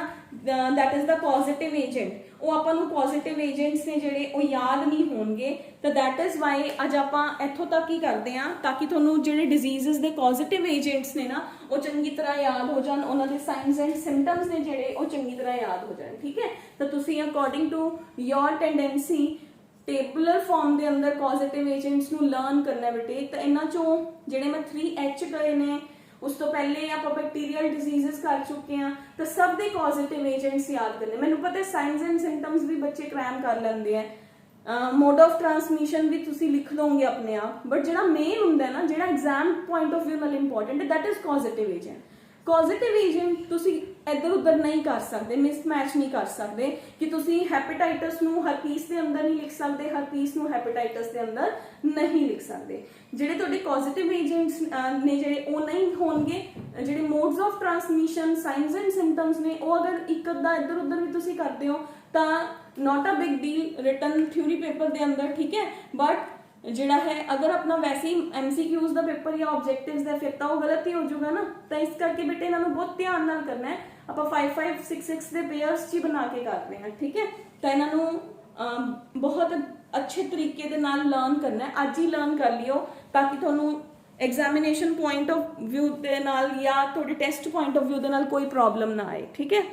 that is the positive agent, ਉਹ ਆਪਾਂ ਨੂੰ ਪੋਜ਼ਿਟਿਵ ਏਜੰਟਸ ਨੇ ਜਿਹੜੇ ਉਹ ਯਾਦ ਨਹੀਂ ਹੋਣਗੇ। ਤਾਂ ਦੈਟ ਇਜ਼ ਵਾਈ ਅੱਜ ਆਪਾਂ ਇੱਥੋਂ ਤੱਕ ਹੀ ਕਰਦੇ ਹਾਂ ਤਾਂ ਕਿ ਤੁਹਾਨੂੰ ਜਿਹੜੇ ਡਿਜ਼ੀਜ਼ਸ ਦੇ ਪੋਜ਼ਿਟਿਵ ਏਜੰਟਸ ਨੇ ਨਾ ਉਹ ਚੰਗੀ ਤਰ੍ਹਾਂ ਯਾਦ ਹੋ ਜਾਣ, ਉਹਨਾਂ ਦੇ ਸਾਈਨਸ ਐਂਡ ਸਿੰਪਟਮਸ ਨੇ ਜਿਹੜੇ ਉਹ ਚੰਗੀ ਤਰ੍ਹਾਂ ਯਾਦ ਹੋ ਜਾਣ, ਠੀਕ ਹੈ। ਤਾਂ ਤੁਸੀਂ according to your tendency tabular form ਦੇ ਅੰਦਰ ਪੋਜ਼ਿਟਿਵ ਏਜੰਟਸ ਨੂੰ ਲਰਨ ਕਰਨਾ ਬੇਟੇ। ਤਾਂ ਇਹਨਾਂ ਚੋਂ ਜਿਹੜੇ ਮੈਂ 3H ਗਏ ਨੇ ਉਸ ਤੋਂ ਪਹਿਲੇ ਆਪਾਂ ਬੈਕਟੀਰੀਅਲ ਡਿਜ਼ੀਜ਼ਸ ਕਰ ਚੁੱਕੇ ਹਾਂ, ਤਾਂ ਸਭ ਦੇ ਪੋਜ਼ਿਟਿਵ ਏਜੰਟਸ ਯਾਦ ਕਰਨੇ। ਮੈਨੂੰ ਪਤਾ ਸਾਈਨਸ ਐਂਡ ਸਿੰਪਟਮਸ ਵੀ ਬੱਚੇ ਕ੍ਰੈਮ ਕਰ ਲੈਂਦੇ ਆ, ਮੋਡ ਆਫ ਟ੍ਰਾਂਸਮਿਸ਼ਨ ਵੀ ਤੁਸੀਂ ਲਿਖ ਲਓਗੇ ਆਪਣੇ ਆਪ, ਬਟ ਜਿਹੜਾ ਮੇਨ ਹੁੰਦਾ ਨਾ ਜਿਹੜਾ ਐਗਜ਼ਾਮ ਪੁਆਇੰਟ ਆਫ ਵਿਊ ਨਾਲ ਇੰਪੋਰਟੈਂਟ ਹੈ that is positive agent. Positive agent ਤੁਸੀਂ ਇੱਧਰ ਉੱਧਰ ਨਹੀਂ ਕਰ ਸਕਦੇ, ਮਿਸਮੈਚ ਨਹੀਂ ਕਰ ਸਕਦੇ ਕਿ ਤੁਸੀਂ ਹੈਪੇਟਾਈਟਸ ਨੂੰ ਹਰਪੀਸ ਦੇ ਅੰਦਰ ਨਹੀਂ ਲਿਖ ਸਕਦੇ, ਹਰਪੀਸ ਨੂੰ ਹੈਪੇਟਾਈਟਸ ਦੇ ਅੰਦਰ ਨਹੀਂ ਲਿਖ ਸਕਦੇ। ਜਿਹੜੇ ਤੁਹਾਡੇ ਪੋਜ਼ਿਟਿਵ ਏਜੰਟਸ ਨੇ ਜਿਹੜੇ ਉਹ ਨਹੀਂ ਹੋਣਗੇ, ਜਿਹੜੇ modes of transmission, signs and symptoms ਨੇ ਉਹ ਅਗਰ ਇੱਕ ਅੱਧਾ ਇੱਧਰ ਉੱਧਰ ਵੀ ਤੁਸੀਂ ਕਰਦੇ ਹੋ ਤਾਂ not a big deal written theory paper ਦੇ ਅੰਦਰ, ਠੀਕ ਹੈ। ਬਟ ਜਿਹੜਾ ਹੈ ਅਗਰ ਆਪਣਾ ਵੈਸੇ ਹੀ MCQs ਦਾ ਪੇਪਰ ਜਾਂ ਆਬਜੈਕਟਿਵਸ ਦਾ ਫਿਰ ਤਾਂ ਉਹ ਗਲਤ ਹੀ ਹੋ ਜਾਊਗਾ ਨਾ। ਤਾਂ ਇਸ ਕਰਕੇ ਬੇਟੇ ਇਹਨਾਂ ਨੂੰ ਬਹੁਤ ਧਿਆਨ ਨਾਲ ਕਰਨਾ ਹੈ। ਆਪਾਂ 5-5 6-6 ਦੇ ਪੇਅਰਸ 'ਚ ਬਣਾ ਕੇ ਕਰਦੇ ਹਾਂ, ਠੀਕ ਹੈ। ਤਾਂ ਇਹਨਾਂ ਨੂੰ ਬਹੁਤ ਅੱਛੇ ਤਰੀਕੇ ਦੇ ਨਾਲ ਲਰਨ ਕਰਨਾ ਹੈ, ਅੱਜ ਹੀ ਲਰਨ ਕਰ ਲਿਓ ਤਾਂ ਕਿ ਤੁਹਾਨੂੰ ਐਗਜ਼ਾਮੀਨੇਸ਼ਨ ਪੁਆਇੰਟ ਆਫ ਵਿਊ ਦੇ ਨਾਲ ਜਾਂ ਤੁਹਾਡੇ ਟੈਸਟ ਪੁਆਇੰਟ ਆਫ ਵਿਊ ਦੇ ਨਾਲ ਕੋਈ ਪ੍ਰੋਬਲਮ ਨਾ ਆਏ, ਠੀਕ ਹੈ।